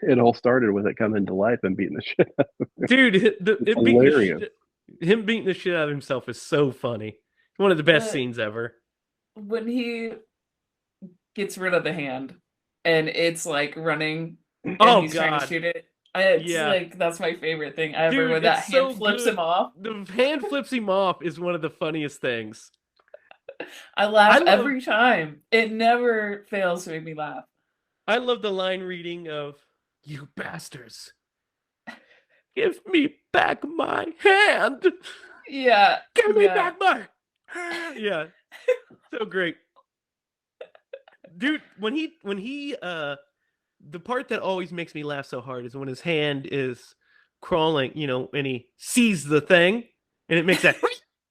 it all started with it coming to life and beating the shit out of him. dude, It's it beating the hilarious. shit, him beating the shit out of himself is so funny. One of the best But scenes ever. when he gets rid of the hand and it's like running and Oh he's trying to God, shoot it, it's yeah, like that's my favorite thing ever dude, when that it's hand so flips good. him off. The hand flips him off is one of the funniest things. I I laugh love every time. It never fails to make me laugh. I love the line reading of "You bastards, give me back my hand, Yeah, give me yeah. back my hand." Yeah, so great, dude. When he the part that always makes me laugh so hard is when his hand is crawling, and he sees the thing and it makes that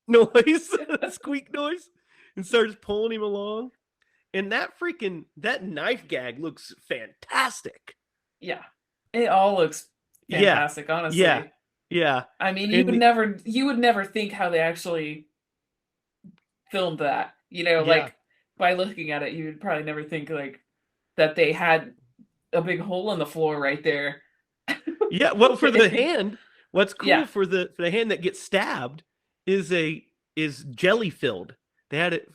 noise, squeak noise, and starts pulling him along. And that knife gag looks fantastic. Yeah. It all looks Yeah, fantastic, yeah, honestly. yeah. I mean, And you would never think how they actually filmed that. yeah, Like by looking at it, you would probably never think like that they had a big hole in the floor right there. yeah. Well, for the hand, what's cool Yeah. for the hand that gets stabbed is jelly filled. They had it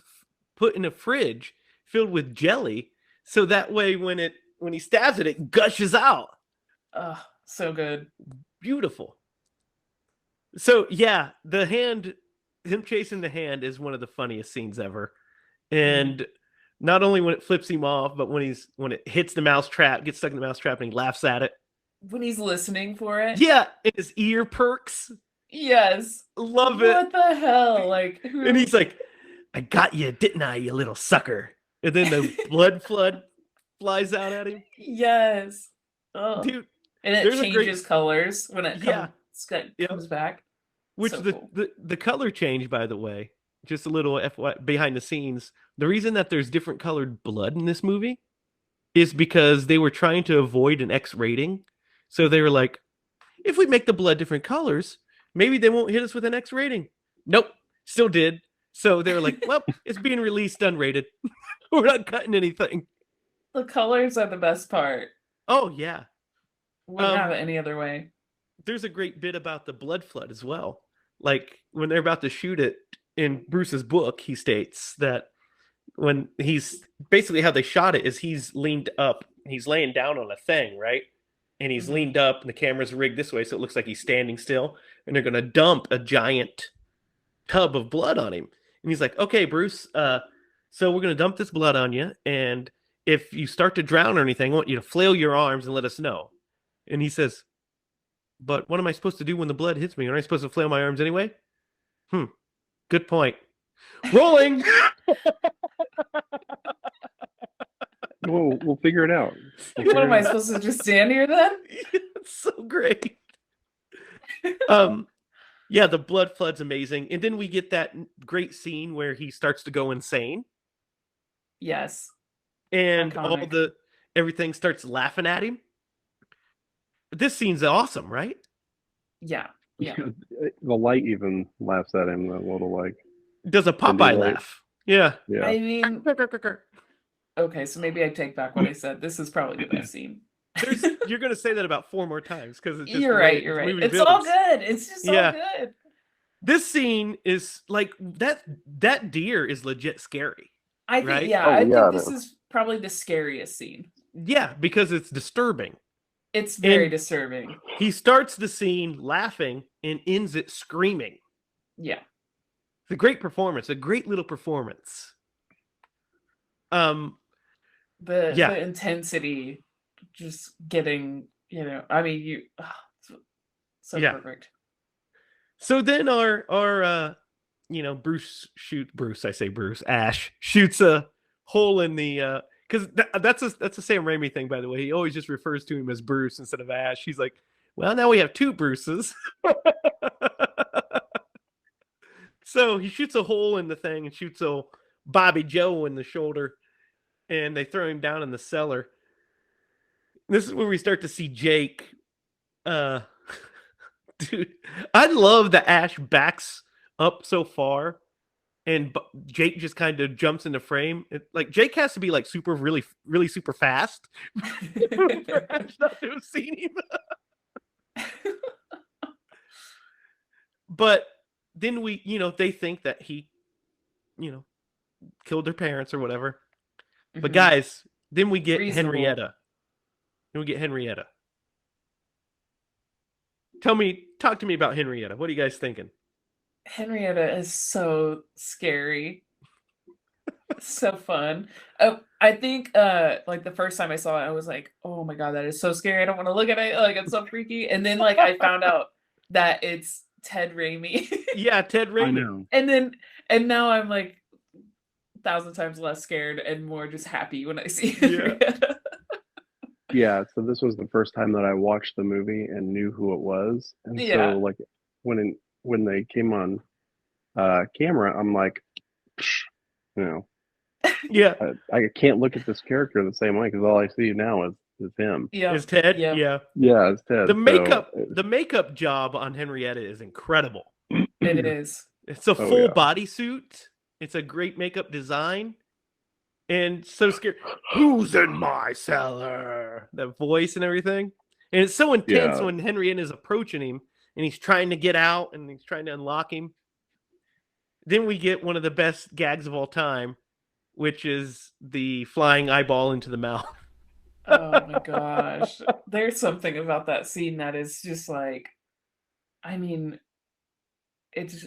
put in a fridge filled with jelly, so that way when he stabs it, it gushes out. Oh, so good. Beautiful. So yeah, him chasing the hand is one of the funniest scenes ever. Mhm. And not only when it flips him off, but when it hits the mouse trap, gets stuck in the mouse trap, and he laughs at it. When he's listening for it. Yeah, and his ear perks. Yes. Love it. What the hell? Like And he's like, "I got you, didn't I, you little sucker?" And then the blood flood flies out at him. Yes. Oh. Dude, And it there's a great changes colors when it yeah, comes back. which So the, cool. the color change, by the way, just a little FY behind the scenes. The reason that there's different colored blood in this movie is because they were trying to avoid an X rating. So they were like, if we make the blood different colors, maybe they won't hit us with an X rating. Nope, still did. So they were like, well, it's being released unrated. We're not cutting anything. The colors are the best part. Oh yeah. Wouldn't have it any other way. There's a great bit about the blood flood as well. Like when they're about to shoot it in Bruce's book, he states that when he's basically how they shot it is he's leaned up, he's laying down on a thing, right? And he's Mhm. leaned up, and the camera's rigged this way, so it looks like he's standing still. And they're gonna dump a giant tub of blood on him. And he's like, "Okay, Bruce, so we're gonna dump this blood on you, and if you start to drown or anything, I want you to flail your arms and let us know." And he says, "But what am I supposed to do when the blood hits me? Aren't I supposed to flail my arms anyway?" Good point. Rolling. We'll figure it out. We'll What figure am it I out. supposed to just stand here then? It's so great. Yeah, the blood flood's amazing. And then we get that great scene where he starts to go insane Yes. and Iconic. everything starts laughing at him. This scene's awesome, right? Yeah. Yeah. The light even laughs at him. That little like Does a Cindy Popeye light. laugh. Yeah. Yeah. I mean, okay, so maybe I take back what I said. This is probably the best scene. You're going to say that about 4 more times because it's just You're the way right. You're the right. movie It's all builds. good. It's just Yeah. all good. This scene is like that deer is legit scary. I think, Right? yeah, Oh, I yeah, think it this is. is probably the scariest scene. Yeah, because it's disturbing. It's very And- disturbing. He starts the scene laughing and ends it screaming. Yeah. It's a great performance, a great little performance. The Yeah. the intensity just getting, I mean, so Yeah. perfect. So then our Ash shoots a hole in the because that's a Sam Raimi thing, by the way. He always just refers to him as Bruce instead of Ash. He's like, well, now we have 2 Bruces. So he shoots a hole in the thing and shoots a Bobby Joe in the shoulder. and they throw him down in the cellar. This is where we start to see Jake. Dude, I love that Ash backs up so far, and Jake just kind of jumps into frame. Like Jake has to be like really super fast for Ash not to have seen him. But then they think that he, killed their parents or whatever. But guys, then we get Henrietta. Talk to me about Henrietta. What are you guys thinking? Henrietta is so scary. So fun. I think like the first time I saw it, I was like, oh my god, that is so scary. I don't want to look at it. Like, it's so freaky. And then like I found out that it's Ted Raimi. Yeah, Ted Raimi. I know. And now I'm like 1,000 times less scared and more just happy when I see Henrietta. Yeah, so this was the first time that I watched the movie and knew who it was. And so like when they came on camera, I'm like, yeah, I can't look at this character the same way because all I see now is him. Yeah, is Ted. Yeah, it's Ted. The makeup job on Henrietta is incredible. It is. It's a full bodysuit. It's a great makeup design. And so scared. Who's in my cellar? That voice and everything. And it's so intense when Henrietta is approaching him and he's trying to get out and he's trying to unlock him. Then we get one of the best gags of all time, which is the flying eyeball into the mouth. Oh my gosh. There's something about that scene that is just like, I mean, it's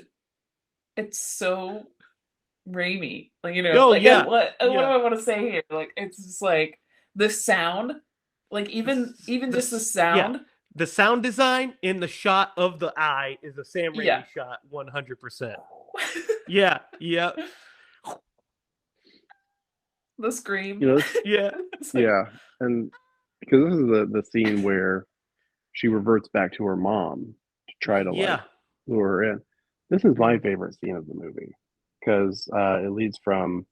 so Raimi. Like, what do I want to say here? Like, it's just like the sound, like even just the sound. Yeah. The sound design in the shot of the eye is a Sam Raimi shot 100%. Yeah. The scream. Yeah. And because this is the scene where she reverts back to her mom to try to lure her in. This is my favorite scene of the movie because it leads from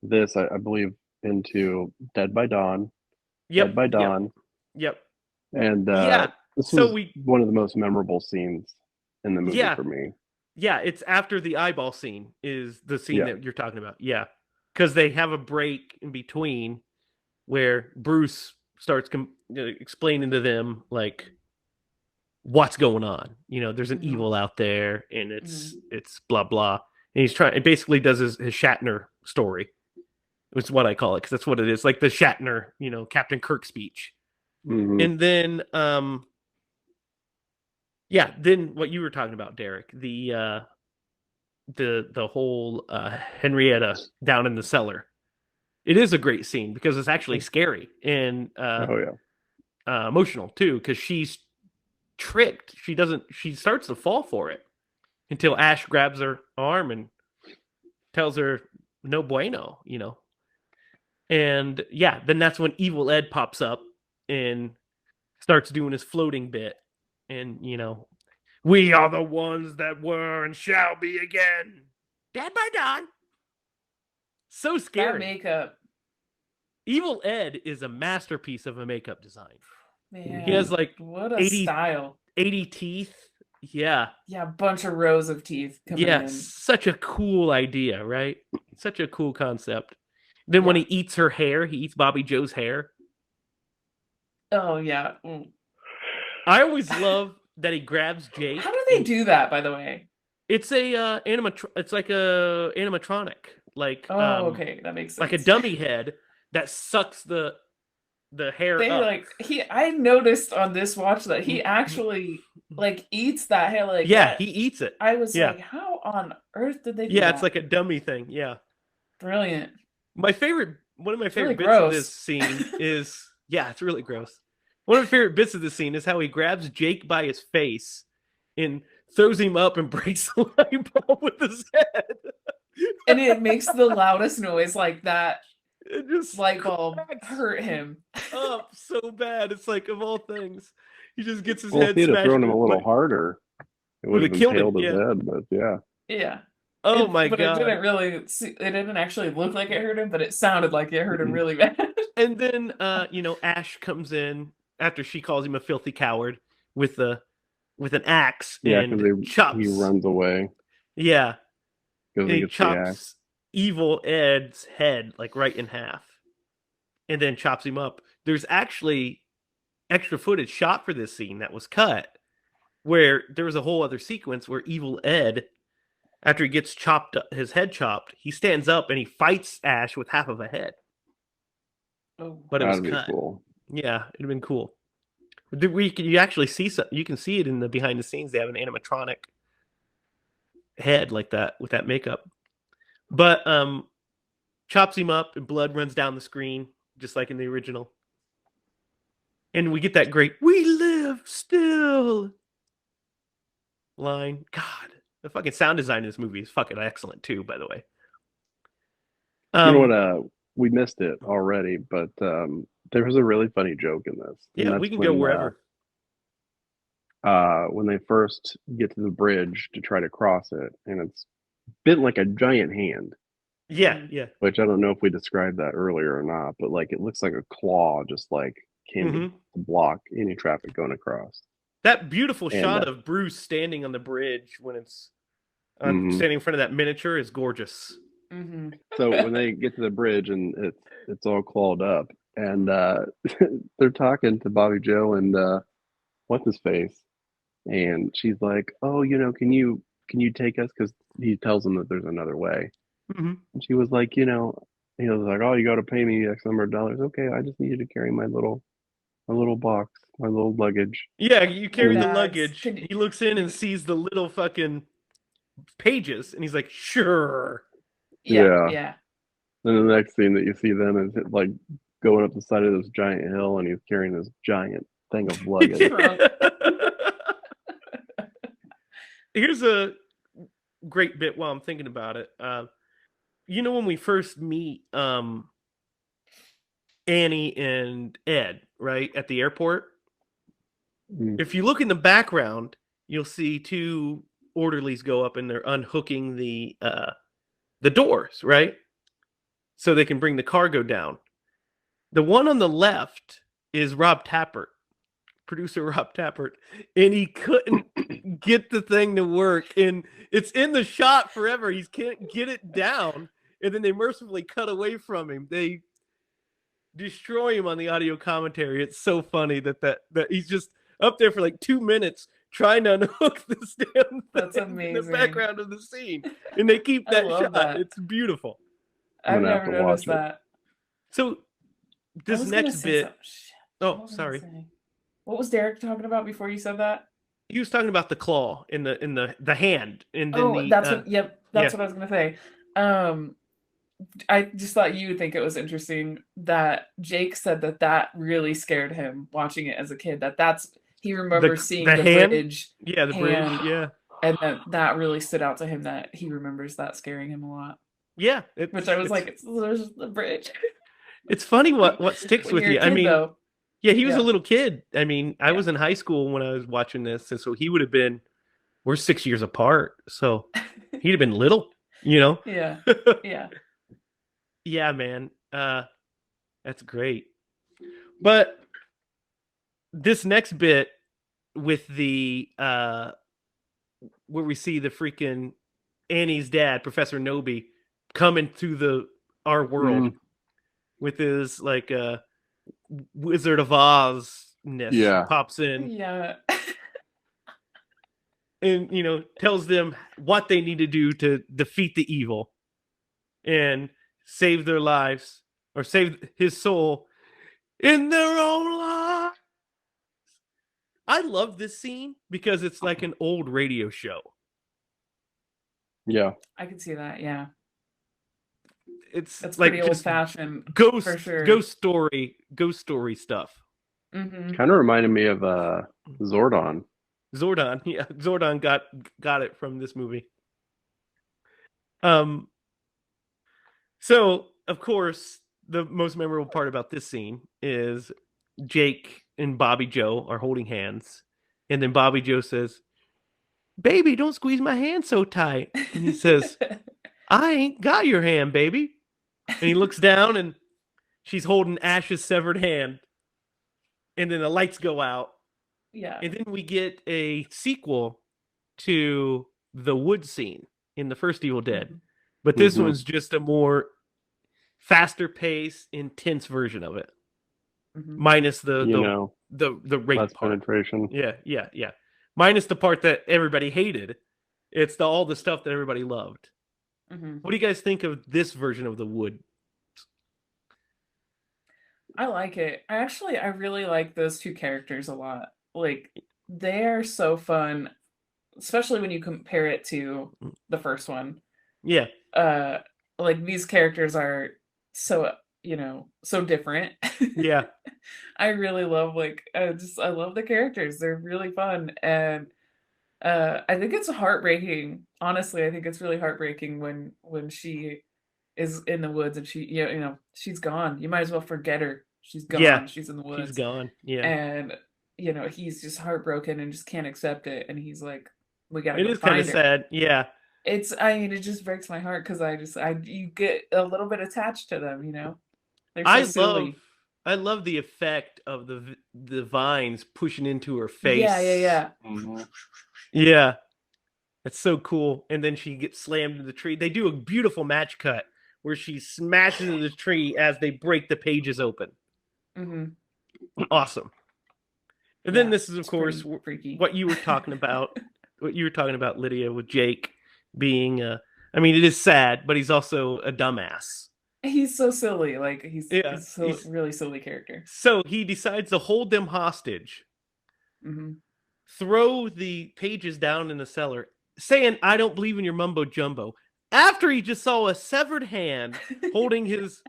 this, I believe, into Dead by Dawn. Yep. Dead by Dawn. Yep. And this was one of the most memorable scenes in the movie for me. Yeah, it's after the eyeball scene is the scene that you're talking about. Yeah, because they have a break in between where Bruce starts explaining to them like what's going on. There's an evil out there, and it's blah blah. And he's trying. It basically does his Shatner story. It's what I call it because that's what it is, like the Shatner, Captain Kirk speech. Mm-hmm. And then, then what you were talking about, Derek, the whole Henrietta down in the cellar. It is a great scene because it's actually scary and emotional too, because she's tricked. She starts to fall for it until Ash grabs her arm and tells her no bueno, And then that's when Evil Ed pops up and starts doing his floating bit. And, we are the ones that were and shall be again. Dead by Dawn. So scary. That makeup. Evil Ed is a masterpiece of a makeup design. Man, he has like what a style. 80 teeth. Yeah. Yeah, a bunch of rows of teeth coming in. Such a cool idea, right? Such a cool concept. Then when he eats her hair, he eats Bobby Joe's hair. Oh, yeah. I always love that he grabs Jake. How do they do that, by the way? It's a it's like a animatronic. Like okay, that makes sense. Like a dummy head that sucks the hair up. I noticed on this watch that he actually eats that hair he eats it. I was like, how on earth did they do that? Yeah, it's like a dummy thing. Yeah. Brilliant. One of my favorite bits of this scene is it's really gross. One of my favorite bits of the scene is how he grabs Jake by his face and throws him up and breaks the light bulb with his head. And it makes the loudest noise like that. It just light bulb hurt him up so bad. It's like, of all things, he just gets his head smashed. If he'd have thrown him a little harder, it would have impaled his head. But yeah. Oh my But it god. didn't really. It didn't actually look like it hurt him, but it sounded like it hurt him really bad. And then Ash comes in after she calls him a filthy coward with an axe Yeah, and because he chops. runs away, Yeah, goes and and he gets the axe. chops Evil Ed's head like right in half, and then chops him up. There's actually extra footage shot for this scene that was cut, where there was a whole other sequence where Evil Ed, after he gets his head chopped, he stands up and he fights Ash with half of a head. Oh. But it was That'd be cut. cool. Yeah, it'd have been cool. You actually see you can see it in the behind the scenes. They have an animatronic head like that with that makeup. But chops him up and blood runs down the screen just like in the original. And we get that great "We live still" line. God, the fucking sound design in this movie is fucking excellent too, by the way. You know what? We missed it already, but there was a really funny joke in this. And Yeah, that's we can go wherever. When they first get to the bridge to try to cross it, and it's bent like a giant hand, Yeah, yeah. which I don't know if we described that earlier or not, but like it looks like a claw just like came to block any traffic going across. That beautiful And, shot of Bruce standing on the bridge when it's standing in front of that miniature is gorgeous. Mm-hmm. So when they get to the bridge and it's all clawed up, and they're talking to Bobby Joe and what's his face, and she's like, "Oh, can you take us?" Because he tells them that there's another way. Mm-hmm. And she was like, like, "Oh, you got to pay me X number of dollars." Okay, I just need you to carry my little box, my little luggage. Yeah, you carry the Bags. luggage. He looks in and sees the little fucking pages, and he's like, "Sure." Yeah. Then the next scene that you see them is it, like going up the side of this giant hill, and he's carrying this giant thing of luggage. Here's a great bit while I'm thinking about it. When we first meet Annie and Ed, right, at the airport? If you look in the background, you'll see two orderlies go up and they're unhooking the doors, right? So they can bring the cargo down. The one on the left is Rob Tappert, producer Rob Tappert, and he couldn't get the thing to work, and it's in the shot forever. He can't get it down, and then they mercifully cut away from him. They destroy him on the audio commentary. It's so funny that he's just up there for like 2 minutes trying to unhook this damn thing in the background of the scene, and they keep that shot. That. It's beautiful. I've never noticed that. So this next bit. Oh, sorry. What was Derek talking about before you said that? He was talking about the claw in the hand, and then that's what I was gonna say. I just thought you would think it was interesting that Jake said that really scared him watching it as a kid. He remembers seeing the bridge. Yeah, the bridge. Yeah, and that really stood out to him. That he remembers that scaring him a lot. Yeah, which I was like, there's the bridge. It's funny what sticks with you. I mean, though. Yeah, he was a little kid. I mean, I was in high school when I was watching this, and so he would have been. We're 6 years apart, so he'd have been little. Yeah. Yeah, man. That's great. But this next bit with the where we see the freaking Annie's dad, Professor Noby, coming through our world with his like Wizard of Oz-ness pops in. Yeah. And tells them what they need to do to defeat the evil and save their lives or save his soul in their own lives. I love this scene because it's like an old radio show. Yeah, I can see that. Yeah, it's like pretty old-fashioned. Ghost story stuff. Mm-hmm. Kind of reminded me of Zordon. Yeah, Zordon got it from this movie. So of course, the most memorable part about this scene is Jake and Bobby Joe are holding hands, and then Bobby Joe says, baby, don't squeeze my hand so tight. And he says, I ain't got your hand, baby. And he looks down and she's holding Ash's severed hand. And then the lights go out. Yeah. And then we get a sequel to the wood scene in the first Evil Dead. But this one's just a more faster paced, intense version of it. Minus the rape less part. penetration. Yeah. Minus the part that everybody hated. It's all the stuff that everybody loved. What do you guys think of this version of the wood? I like it. I really like those two characters a lot. Like, they are so fun, especially when you compare it to the first one. Yeah. Like, these characters are so, so different. Yeah. I really love, I love the characters. They're really fun. And I think it's heartbreaking. Honestly, I think it's really heartbreaking when she is in the woods and she's gone. You might as well forget her. She's gone. Yeah. She's in the woods. She's gone. Yeah. And he's just heartbroken and just can't accept it. And he's like, we gotta It go is kind find of her. sad. Yeah. It just breaks my heart because you get a little bit attached to them, They're so silly. I love the effect of the vines pushing into her face. Yeah. Yeah. That's so cool. And then she gets slammed into the tree. They do a beautiful match cut where she smashes into the tree as they break the pages open. Awesome. And then this is, of course, what you were talking about. What you were talking about, Lydia, with Jake being, it is sad, but he's also a dumbass. He's so silly. Like, he's really silly character. So he decides to hold them hostage, throw the pages down in the cellar, saying, I don't believe in your mumbo jumbo. After he just saw a severed hand holding his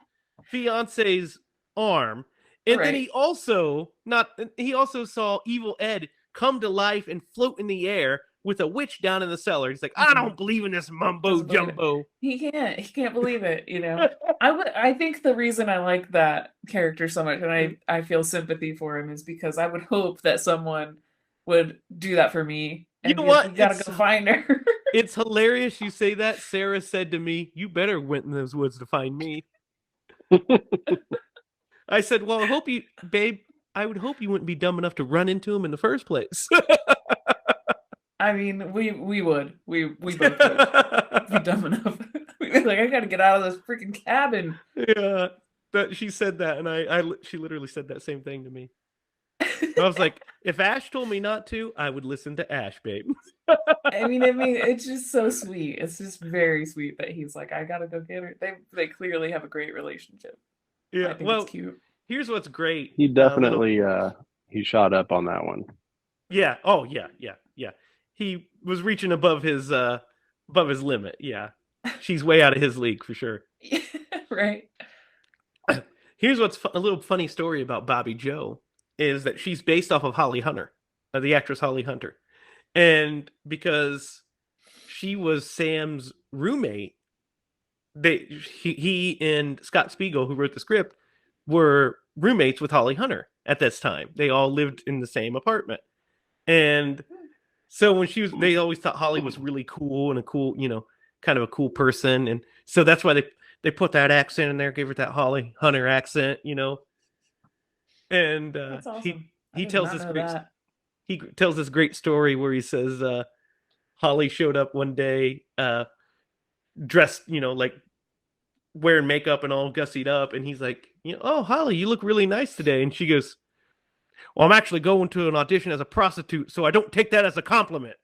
fiance's arm. And then he also saw Evil Ed come to life and float in the air with a witch down in the cellar. He's like, I don't believe in this mumbo jumbo. He can't believe it, I think the reason I like that character so much and I feel sympathy for him is because I would hope that someone would do that for me. And you know what? You gotta go find her. It's hilarious you say that. Sarah said to me, you better went in those woods to find me. I said, well, I would hope you wouldn't be dumb enough to run into him in the first place. We would. We both would be dumb enough. We'd be like, I gotta get out of this freaking cabin. Yeah. She said that, and she literally said that same thing to me. I was like, if Ash told me not to, I would listen to Ash, babe. It's just so sweet. It's just very sweet that he's like, I gotta go get her. They clearly have a great relationship. Yeah, I think it's cute. Here's what's great. He definitely he shot up on that one. Yeah. Oh, yeah. He was reaching above his limit. Yeah. She's way out of his league for sure. Right. Here's what's a little funny story about Bobby Joe is that she's based off of Holly Hunter, the actress Holly Hunter. And because she was Sam's roommate, he and Scott Spiegel, who wrote the script, were roommates with Holly Hunter at this time. They all lived in the same apartment. And so when they always thought Holly was really cool and a cool, kind of a cool person. And so that's why they put that accent in there, gave her that Holly Hunter accent, And that's awesome. he tells this great story where he says Holly showed up one day dressed, like wearing makeup and all gussied up, and he's like, oh, Holly, you look really nice today. And she goes, well, I'm actually going to an audition as a prostitute, so I don't take that as a compliment.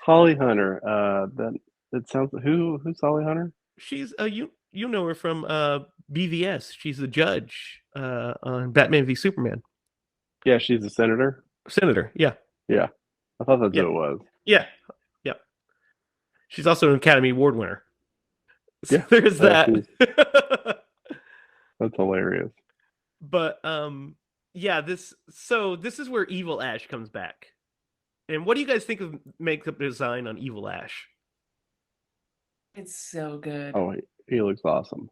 Holly Hunter. That sounds. Who's Holly Hunter? She's you know her from BVS. She's the judge on Batman v Superman. Yeah, she's a senator. Senator, yeah. Yeah, I thought that's who it was. Yeah. She's also an Academy Award winner. So yeah, there's that. That's hilarious. But this is where Evil Ash comes back. And what do you guys think of makeup design on Evil Ash? It's so good. Oh, he looks awesome.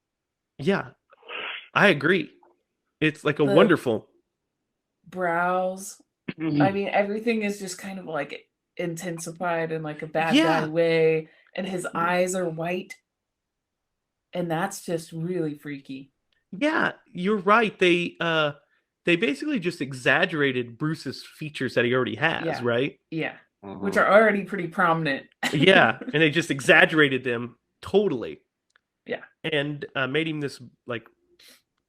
Yeah, I agree. It's like a wonderful. brows. I mean, everything is just kind of like intensified in like a bad guy Yeah. way, and his eyes are white, and that's just really freaky. Yeah, you're right. They basically just exaggerated Bruce's features that he already has, Yeah. right? Yeah. Mhm. Which are already pretty prominent. Yeah, and they just exaggerated them totally Yeah. and made him this like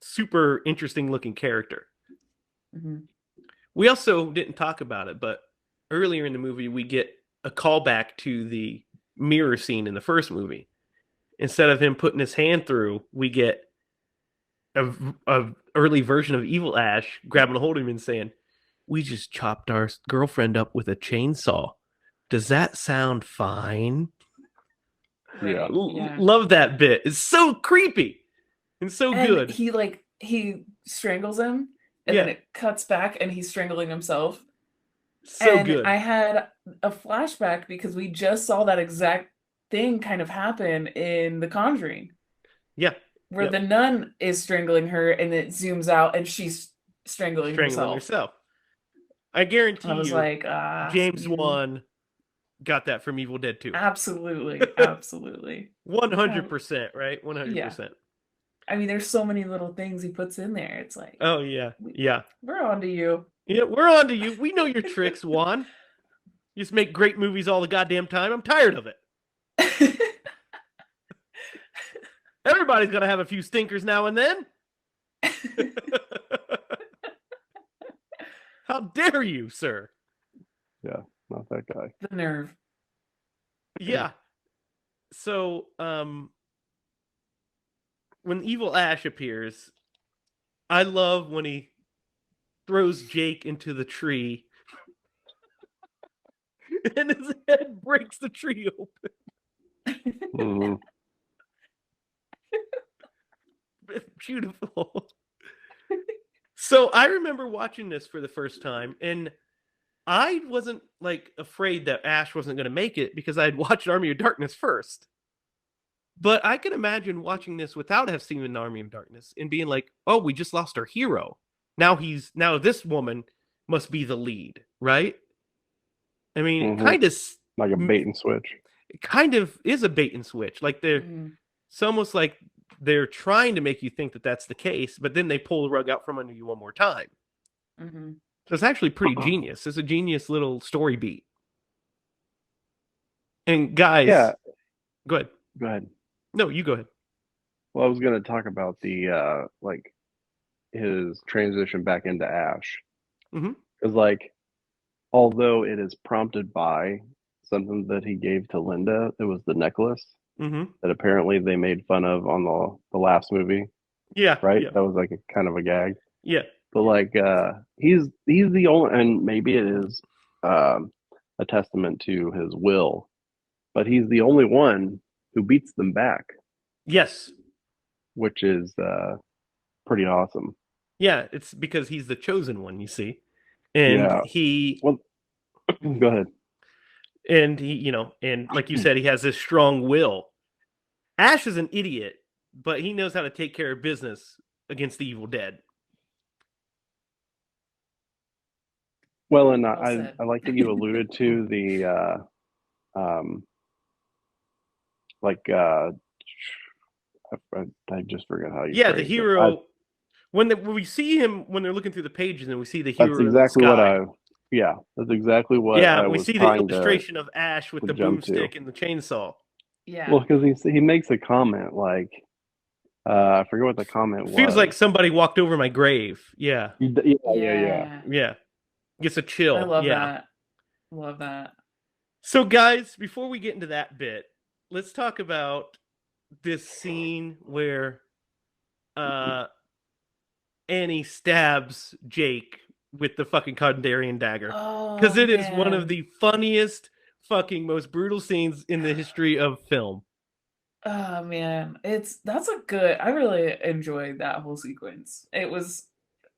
super interesting looking character. Mhm. We also didn't talk about it, but earlier in the movie we get a callback to the mirror scene in the first movie. Instead of him putting his hand through, we get a early version of Evil Ash grabbing a hold of him and saying, "We just chopped our girlfriend up with a chainsaw. Does that sound fine?" Right. Yeah. Love that bit. It's so creepy and so And good. he strangles him, and Yeah. then it cuts back and he's strangling himself. So And good. I had a flashback because we just saw that exact thing kind of happen in The Conjuring, Yeah. where Yep. the nun is strangling her and it zooms out and she's strangling Strangling herself. herself. I guarantee I was you, like, James Wan got that from Evil Dead 2. Absolutely. Absolutely. 100%, right? Yeah. 100%. I mean, there's so many little things he puts in there. It's like, Oh, yeah. Yeah. we're on to you. Yeah, we're on to you. We know your tricks, Juan. You just make great movies all the goddamn time. I'm tired of it. Everybody's got to have a few stinkers now and then. How dare you, sir? Yeah, not that guy. The nerve. Yeah. So, when Evil Ash appears, I love when he throws Jake into the tree and his head breaks the tree open. Mhm. Beautiful. So I remember watching this for the first time, and I wasn't like afraid that Ash wasn't going to make it because I had watched Army of Darkness first. But I can imagine watching this without have seen an Army of Darkness and being like, "Oh, we just lost our hero. Now this woman must be the lead, right?" I mean, Mhm. kind of Like a bait and switch. it kind of is a bait and switch. Like it's almost like they're trying to make you think that that's the case, but then they pull the rug out from under you one more time. Mm-hmm. So it's actually pretty genius. It's a genius little story beat. And guys, Yeah. go ahead. Go ahead. No, you go ahead. Well, I was going to talk about the like his transition back into Ash. Mhm. Because like, although it is prompted by something that he gave to Linda, it was the necklace Mm-hmm. that apparently they made fun of on the last movie, Yeah. right? Yeah. That was like a kind of a gag. Yeah. But like, he's the only, and maybe it is a testament to his will, but he's the only one who beats them back, Yes. which is pretty awesome. Yeah. It's because he's the chosen one, you see. And Yeah. he Well, go ahead. and he, and like you said, he has this strong will. Ash is an idiot, but he knows how to take care of business against the evil dead. Well, and Well I said. like that you alluded to the like I just forgot how you Yeah, the phrased it. hero. When we see him when they're looking through the pages and we see the hero That's in exactly the what sky. that's exactly what Yeah, I we was see the trying to illustration of Ash with the jump to. boomstick and the chainsaw. Yeah. Well, because he makes a comment like I forget what the comment was. Feels like somebody walked over my grave. Yeah. Yeah. Gets a chill. I love yeah. that. Love that. So, guys, before we get into that bit, let's talk about this scene where Annie stabs Jake with the fucking Kandarian dagger. Because it is one of the funniest, fucking most brutal scenes in the history of film. Oh man, I really enjoyed that whole sequence. It was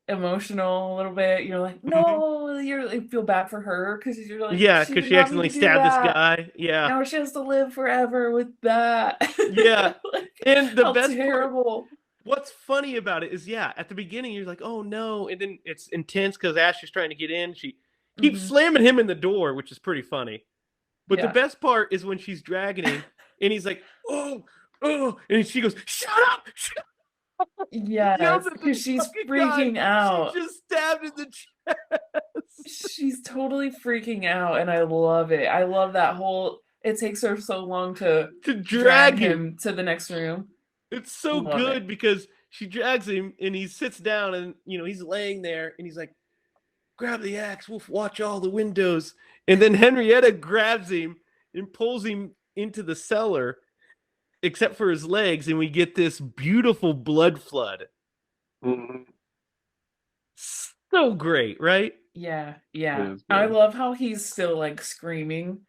emotional a little bit. You're like, no, you feel bad for her because you're like, yeah, because she accidentally stabbed this guy. Yeah, now she has to live forever with that. Yeah, like, and the how best terrible. what's funny about it is, yeah, at the beginning you're like, oh no, and then it's intense because Ash is trying to get in. She keeps Mhm. slamming him in the door, which is pretty funny. But the Yeah. best part is when she's dragging him, and he's like, oh, oh, and she goes, shut up! Yells Yes, at the because she's fucking guy. freaking out. She just stabbed in the chest. She's totally freaking out, and I love it. I love that whole. It takes her so long to To drag drag him. him to the next room. It's so Love good it. because she drags him and he sits down and he's laying there and he's like, grab the axe, we'll watch all the windows. And then Henrietta grabs him and pulls him into the cellar, except for his legs, and we get this beautiful blood flood. Mhm. So great, right? Yeah, It yeah. is I good. love how he's still like screaming.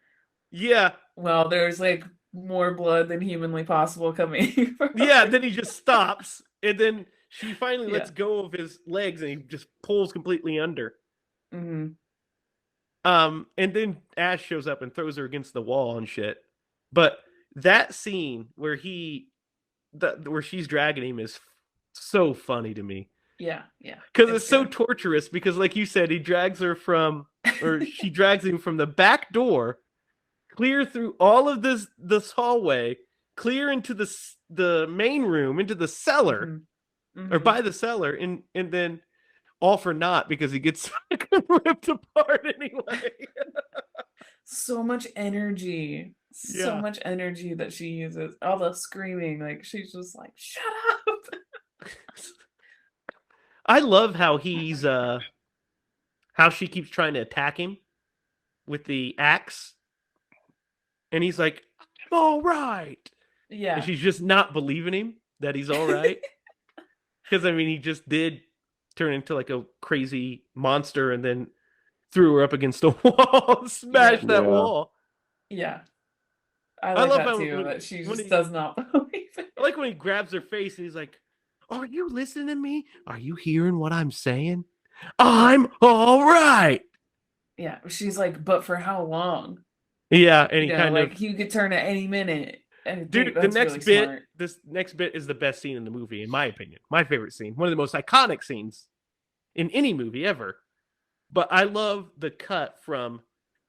Yeah. Well, there's like more blood than humanly possible coming. Yeah, then he just stops, and then she finally Yeah. lets go of his legs and he just pulls completely under. Hmm. And then Ash shows up and throws her against the wall and shit. But that scene where where she's dragging him is so funny to me. Yeah, yeah. Because it's so good. torturous, because like you said, he drags her or she drags him from the back door, clear through all of this hallway, clear into the main room, into the cellar, Mhm. or Mhm. by the cellar, and then all for naught because he gets ripped apart anyway. So much energy. So Yeah. much energy that she uses. All the screaming, like she's just like, shut up. I love how how she keeps trying to attack him with the axe, and he's like, I'm all right. And Yeah. she's just not believing him that he's all right. Because I mean, he just did turn into like a crazy monster and then threw her up against a wall, smashed that Yeah. wall. Yeah. I I like love that how too, when- that she when just he- does not believe it. I like when he grabs her face and he's like, are you listening to me? Are you hearing what I'm saying? I'm all right. Yeah. She's like, but for how long? Yeah, and he You know, kind like of he could turn at any minute. And dude, that's really smart. this next bit is the best scene in the movie, in my opinion. My favorite scene. One of the most iconic scenes in any movie ever. But I love the cut from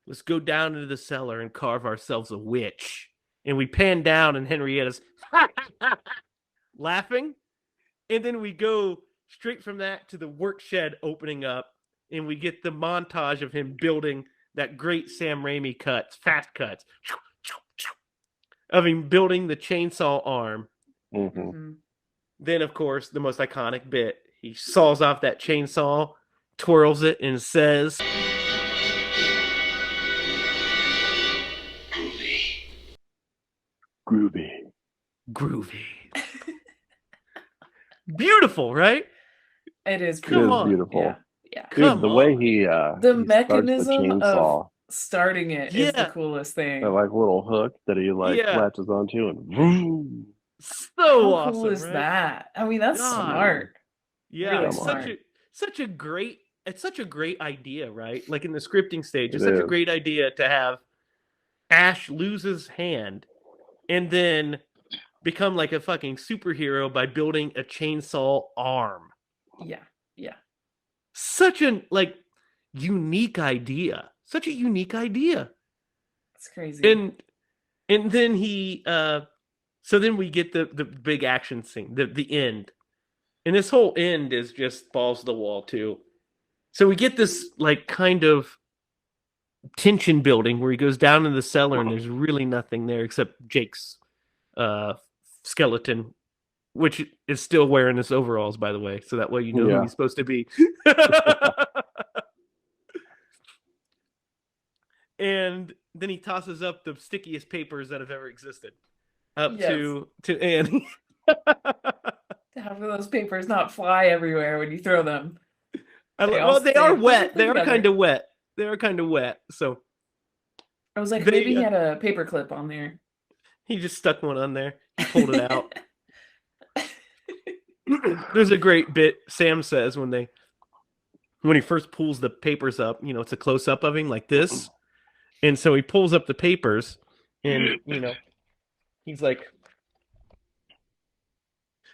let's go down into the cellar and carve ourselves a witch. And we pan down and Henrietta's laughing. And then we go straight from that to the work shed opening up. And we get the montage of him building that great Sam Raimi cuts, fast cuts, of him building the chainsaw arm. Mhm. Mhm. Then, of course, the most iconic bit, he saws off that chainsaw, twirls it, and says, Groovy. groovy. Beautiful, right? It is Come It is on. beautiful. Yeah. Yeah. Dude, Come the way on. he The he starts the mechanism of chainsaw, starting it is the Yeah. coolest thing. that like little hook that he like Yeah. latches onto and vroom. So How awesome, cool is right? that? I mean, that's God. smart. Yeah, Really it's smart. such a great idea, right? Like in the scripting stage, it's It such a is. great idea to have Ash lose his hand and then become like a fucking superhero by building a chainsaw arm. Yeah. Yeah. Such an like unique idea. Such a unique idea. It's crazy. And then he so then we get the big action scene, the end. And this whole end is just balls to the wall too. So we get this like kind of tension building where he goes down in the cellar and there's really nothing there except Jake's skeleton, which is still wearing his overalls, by the way, so that way you know who Yeah. he's supposed to be. And then he tosses up the stickiest papers that have ever existed up Yes. to Annie. To have those papers not fly everywhere when you throw them. They all Well, they stay are perfectly wet. They are together. kind of wet. They are kind of wet. So I was like, They, maybe he had a paper clip on there. he just stuck one on there. He pulled it out. There's a great bit Sam says when he first pulls the papers up, it's a close up of him like this. And so he pulls up the papers and, he's like,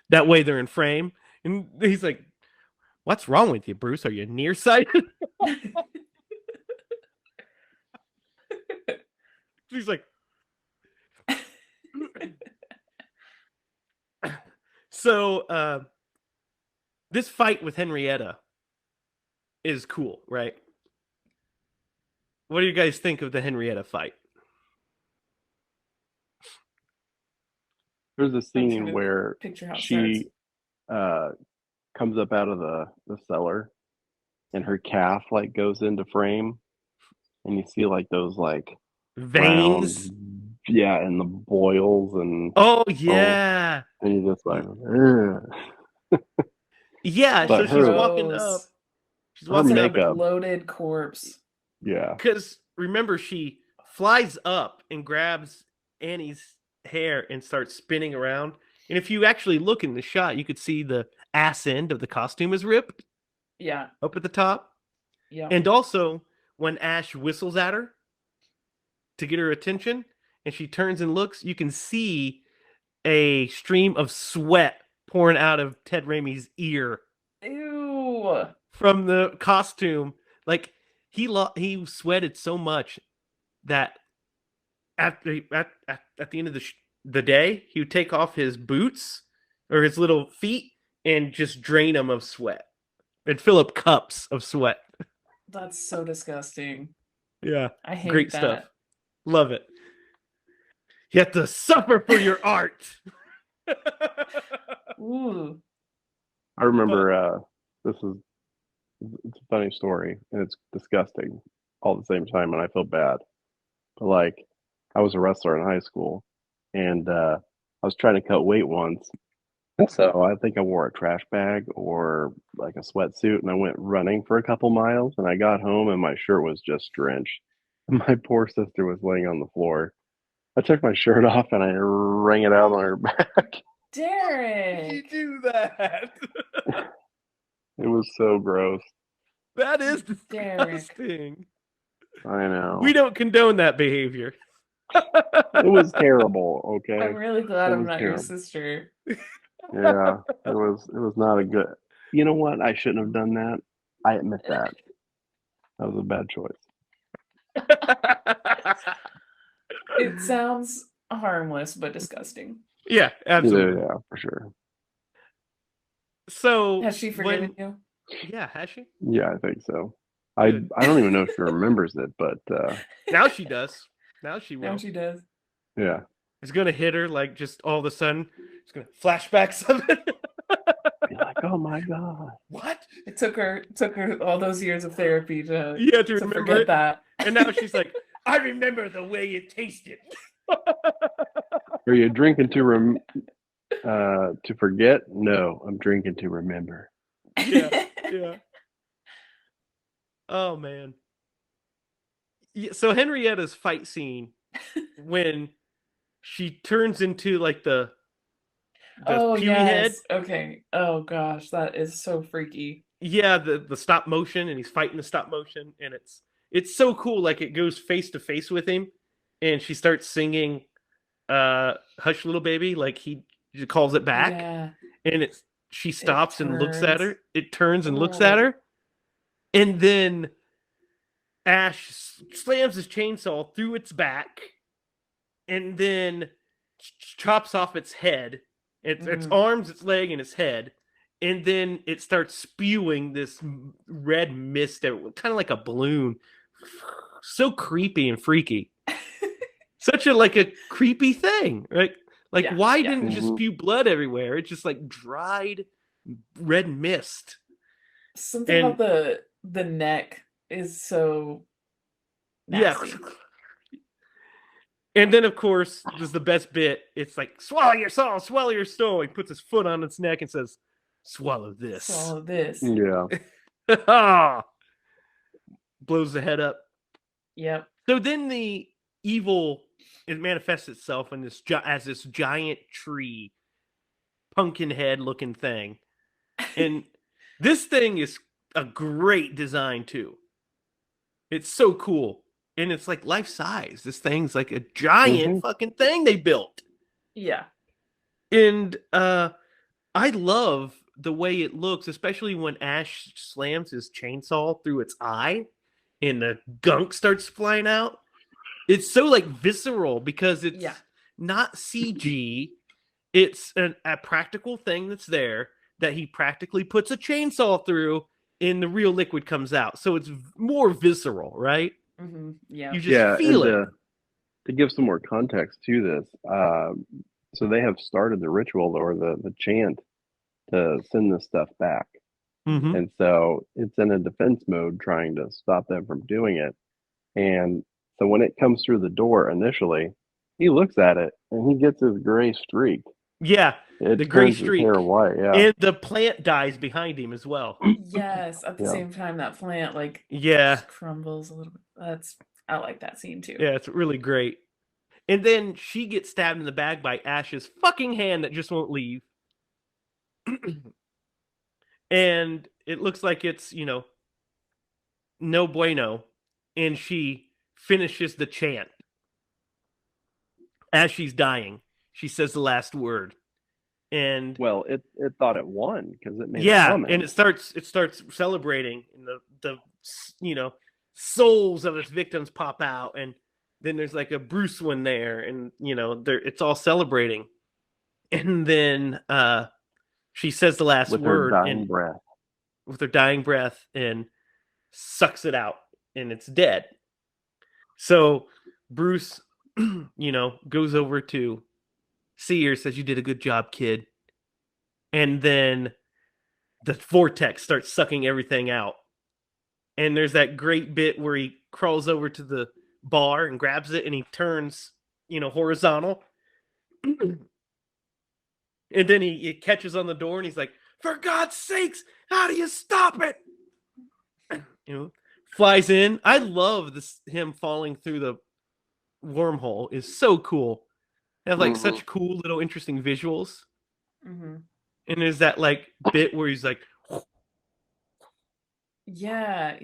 That way they're in frame. And he's like, "What's wrong with you, Bruce? Are you nearsighted?" He's like, so this fight with Henrietta is cool, right? What do you guys think of the Henrietta fight? There's a I'm scene trying to where picture how it starts. she comes up out of the cellar and her calf like goes into frame and you see like those like round, Veins. yeah, and the boils and Oh yeah. and you're just like, ugh. Yeah, so But she's her walking up. Gross. She's her It's walking like up a makeup, bloated corpse. yeah, because remember she flies up and grabs Annie's hair and starts spinning around. And if you actually look in the shot, you could see the ass end of the costume is ripped Yeah. up at the top. Yeah. And also, when Ash whistles at her to get her attention and she turns and looks, you can see a stream of sweat pouring out of Ted Raimi's ear Ew. from the costume. Like he sweated so much that at the end of the day, he would take off his boots or his little feet and just drain them of sweat and fill up cups of sweat. That's so disgusting. Yeah, I hate great that. stuff. Love it. You have to suffer for your art. Ooh. I remember this is it's a funny story and it's disgusting all at the same time and I feel bad. But like I was a wrestler in high school and I was trying to cut weight once. And so I think I wore a trash bag or like a sweatsuit and I went running for a couple miles and I got home and my shirt was just drenched. And my poor sister was laying on the floor. I took my shirt off and I wrung it out on her back. Derek. do that? It was so gross. That is Derek. disgusting. I know. We don't condone that behavior. It was terrible, okay? I'm really glad It I'm was not your terrible. sister. Yeah, it was not a good. You know what? I shouldn't have done that. I admit that. That was a bad choice. It sounds harmless but disgusting. Yeah, absolutely. Yeah, for sure. So Has she forgiven you? Yeah, has she? Yeah, I think so. I Good. don't even know if she remembers it, but Now she does. Now she will. Now she does. yeah. It's gonna hit her like just all of a sudden. It's gonna flashbacks of it. Be like, oh my god. What? It took her all those years of therapy to Yeah, to remember forget it. that. And now she's like, I remember the way it tasted. Are you drinking to forget? No, I'm drinking to remember. Yeah, yeah. Oh man. Yeah, so Henrietta's fight scene when she turns into like the Oh Peewee head. yes. Okay. Oh gosh, that is so freaky. Yeah, the stop motion and he's fighting the stop motion and it's so cool. Like it goes face to face with him and she starts singing Hush Little Baby, like he calls it back. Yeah. And she stops and looks at her. turns. It turns and looks at Oh. her. And then Ash slams his chainsaw through its back and then chops off its head. Its arms, its leg, and its head. And then it starts spewing this red mist, kind of like a balloon. So creepy and freaky. Such a creepy thing, right? Like, Yeah, why yeah. didn't it just spew blood everywhere? It's just like dried red mist. Something And- about the neck is so nasty. Yeah. And then, of course, there's the best bit. It's like, swallow your soul, swallow your soul. He puts his foot on its neck and says, swallow this. Swallow this. Yeah. Blows the head up. Yep. So then the evil, it manifests itself in this as this giant tree, pumpkin head looking thing. And this thing is a great design too. It's so cool. And it's like life size. This thing's like a giant fucking thing they built. Yeah. And I I love the way it looks, especially when Ash slams his chainsaw through its eye and the gunk starts flying out. It's so like visceral because it's not CG. It's a practical thing that's there that he practically puts a chainsaw through and the real liquid comes out. So it's more visceral, right? Yeah. You just feel it. To give some more context to this, so they have started the ritual or the chant to send this stuff back. Mm-hmm. And so it's in a defense mode trying to stop them from doing it. And so when it comes through the door initially, he looks at it and he gets his gray streak. Yeah, It the gray turns his streak. hair white, yeah. And the plant dies behind him as well. Yes, at the Yeah. same time that plant Yeah. crumbles a little bit. I like that scene too. Yeah, it's really great. And then she gets stabbed in the back by Ash's fucking hand that just won't leave. And it looks like it's, no bueno. And she finishes the chant. As she's dying, she says the last word. And well, it thought it won because it made a comment. And it starts celebrating, and the souls of its victims pop out, and then there's like a Bruce one there, and it's all celebrating. And then she says the last with word her dying breath. With her dying breath, and sucks it out, and it's dead. So Bruce, goes over to see her, says, "You did a good job, kid." And then the vortex starts sucking everything out. And there's that great bit where he crawls over to the bar and grabs it, and he turns, horizontal. And then he catches on the door, and he's like, "For God's sakes, how do you stop it?" Flies in. I love this. Him falling through the wormhole is so cool. They have such cool little interesting visuals. And there's that bit where he's like, yeah,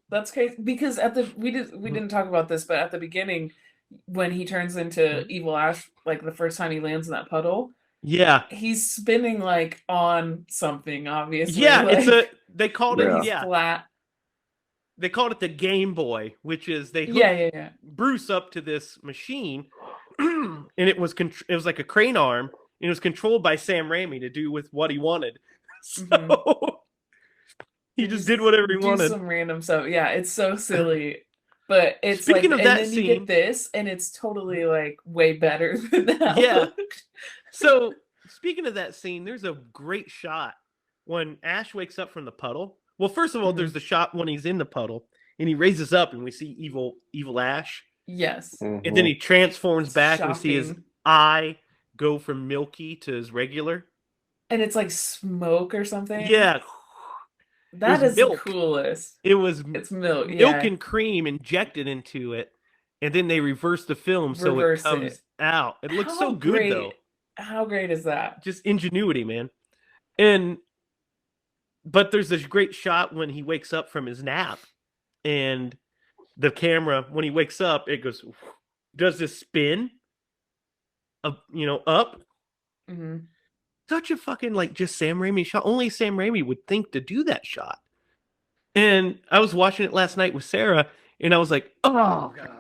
that's crazy, because we didn't talk about this, but at the beginning when he turns into Evil Ash, the first time he lands in that puddle, he's spinning on something, obviously. They called it flat. They called it the Game Boy, which is they hooked Bruce up to this machine, and it was like a crane arm, and it was controlled by Sam Raimi to do with what he wanted. So he just did whatever he wanted. Some random stuff. Yeah, it's so silly. But it's Speaking of and that then scene, you get this, and it's totally way better than that. Yeah. So speaking of that scene, there's a great shot when Ash wakes up from the puddle. Well, first of all, there's the shot when he's in the puddle and he raises up and we see evil Ash. Yes. And then he transforms back Shocking. and we see his eye go from milky to his regular. And it's like smoke or something. Yeah. That is milk. The coolest. It's milk. Milk and cream injected into it. And then they reverse the film so it comes out. It looks so good, though. How great is that? Just ingenuity, man. But there's this great shot when he wakes up from his nap, and the camera, when he wakes up, it does this spin, up. Such a fucking just Sam Raimi shot. Only Sam Raimi would think to do that shot. And I was watching it last night with Sarah, and I was like, "Oh God,"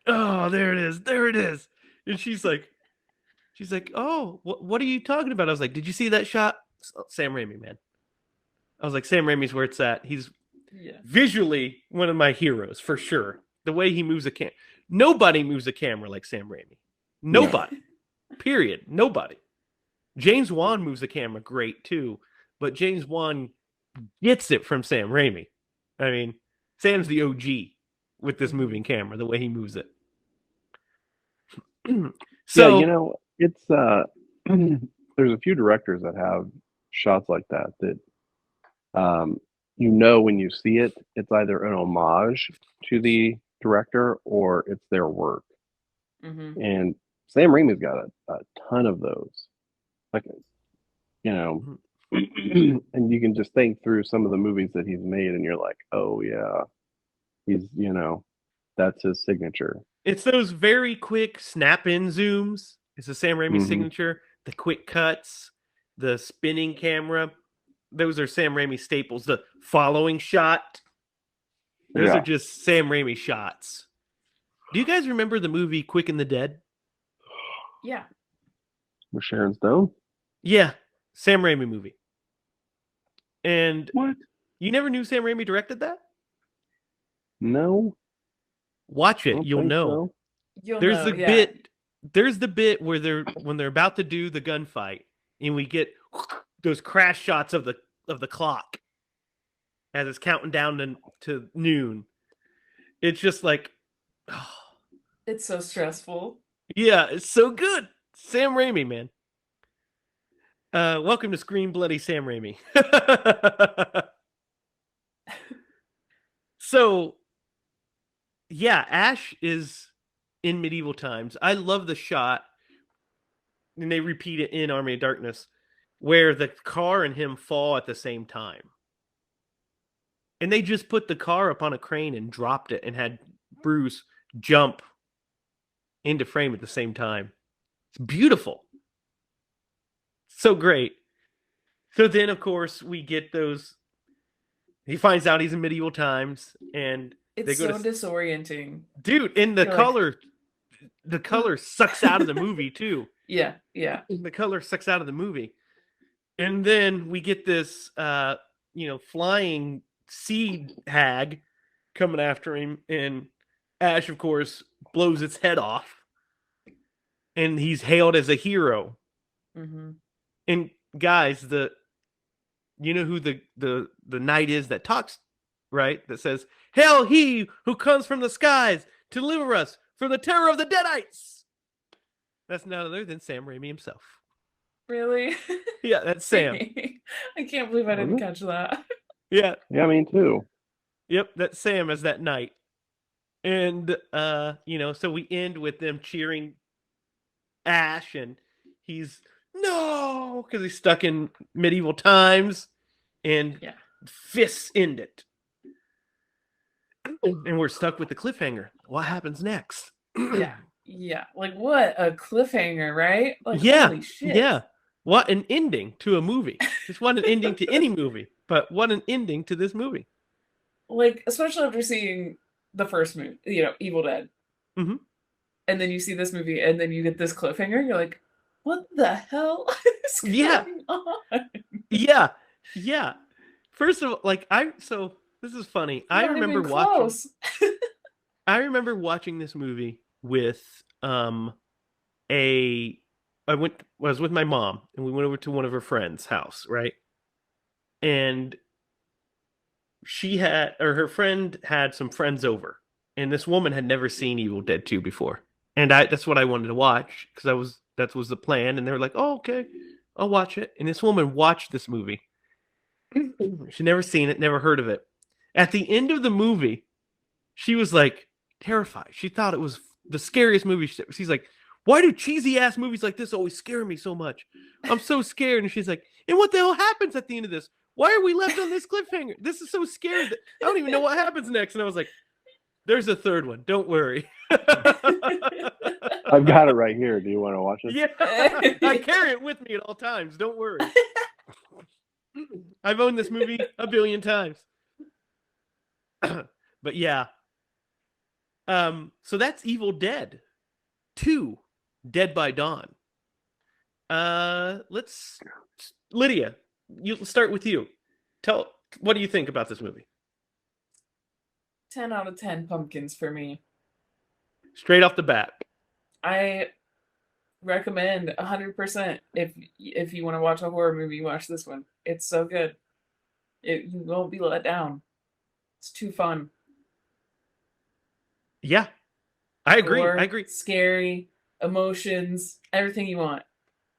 "Oh, there it is." And she's like, "Oh, what are you talking about?" I was like, "Did you see that shot?" Sam Raimi, man. I was like, Sam Raimi's where it's at. He's visually one of my heroes for sure. The way he moves a camera. Nobody moves a camera like Sam Raimi. Nobody. Period. Nobody. James Wan moves a camera great too, but James Wan gets it from Sam Raimi. I mean, Sam's the OG with this moving camera, the way he moves it. So it's there's a few directors that have shots like that when you see it, it's either an homage to the director or it's their work. And Sam Raimi's got a ton of those, and you can just think through some of the movies that he's made, and you're like, oh yeah, he's that's his signature. It's those very quick snap-in zooms It's a Sam Raimi signature. The quick cuts, the spinning camera, those are Sam Raimi staples. The following shot, those are just Sam Raimi shots. Do you guys remember the movie Quick and the Dead? Yeah. With Sharon Stone? Yeah, Sam Raimi movie. And What? you never knew Sam Raimi directed that? No. Watch I it, don't you'll think know. so. You'll There's know, the yeah. bit. There's the bit where when they're about to do the gunfight, and we get those crash shots of the clock as it's counting down to noon. It's just like, oh, It's so stressful. yeah, it's so good. Sam Raimi, man. Welcome to Scream Bloody Sam Raimi. So, yeah, Ash is in medieval times. I love the shot, and they repeat it in Army of Darkness, where the car and him fall at the same time. And they just put the car up on a crane and dropped it and had Bruce jump into frame at the same time. It's beautiful. So great. So then, of course, we get those. He finds out he's in medieval times, and It's so disorienting. Dude, and You're the color sucks out of the movie too. Yeah. The color sucks out of the movie. And then we get this flying sea hag coming after him, and Ash, of course, blows its head off. And he's hailed as a hero. Mm-hmm. And guys, you know who the knight is that talks, right? That says, "Hail he who comes from the skies to deliver us from the terror of the Deadites." That's none other than Sam Raimi himself. Really? Yeah, that's Sam. I can't believe I didn't catch that. Yeah. Yeah, me too. Yep, that's Sam as that knight. And so we end with them cheering Ash, and he's no, because he's stuck in medieval times, and fists end it. And we're stuck with the cliffhanger. What happens next? Yeah. Like, what a cliffhanger, right? Like, yeah. Holy shit. Yeah. What an ending to a movie. Just what an ending to any movie, but what an ending to this movie. Like, especially after seeing the first movie, Evil Dead. Mm-hmm. And then you see this movie, and then you get this cliffhanger, you're like, what the hell is going on? Yeah. First of all, so this is funny. I remember watching this movie with I was with my mom, and we went over to one of her friends' house, right? And her friend had some friends over, and this woman had never seen Evil Dead 2 before. And that's what I wanted to watch, because that was the plan. And they were like, "Oh, okay, I'll watch it." And this woman watched this movie. She'd never seen it, never heard of it. At the end of the movie, she was like terrified. She thought it was the scariest movie. She's like, "Why do cheesy ass movies like this always scare me so much? I'm so scared." And she's like, "And what the hell happens at the end of this? Why are we left on this cliffhanger? This is so scary. I don't even know what happens next." And I was like, "There's a third one. Don't worry." I've got it right here. Do you want to watch it? Yeah, I carry it with me at all times. Don't worry. I've owned this movie a billion times. But yeah. So that's Evil Dead 2, Dead by Dawn. Lydia, let's start with you. What do you think about this movie? 10 out of 10 pumpkins for me. Straight off the bat. I recommend 100% if you want to watch a horror movie, watch this one. It's so good. You won't be let down. It's too fun. Yeah, I agree. Gore, I agree. Scary, emotions, everything you want.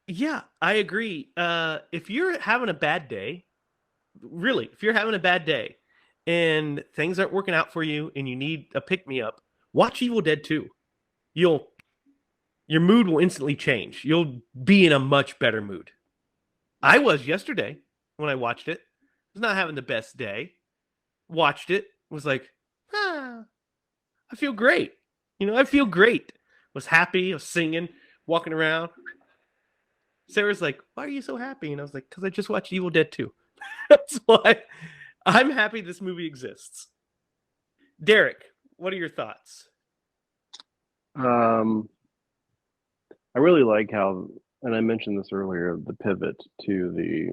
Yeah, I agree. If you're having a bad day, really, if you're having a bad day and things aren't working out for you and you need a pick-me-up, watch Evil Dead 2. Your mood will instantly change. You'll be in a much better mood. I was yesterday when I watched it. I was not having the best day. Watched it. Was like, I feel great. I feel great. Was happy. I was singing. walking around. Sarah's like, "Why are you so happy?" And I was like, "Because I just watched Evil Dead 2." That's why I'm happy this movie exists. Derek, what are your thoughts? I really like how, and I mentioned this earlier, the pivot to the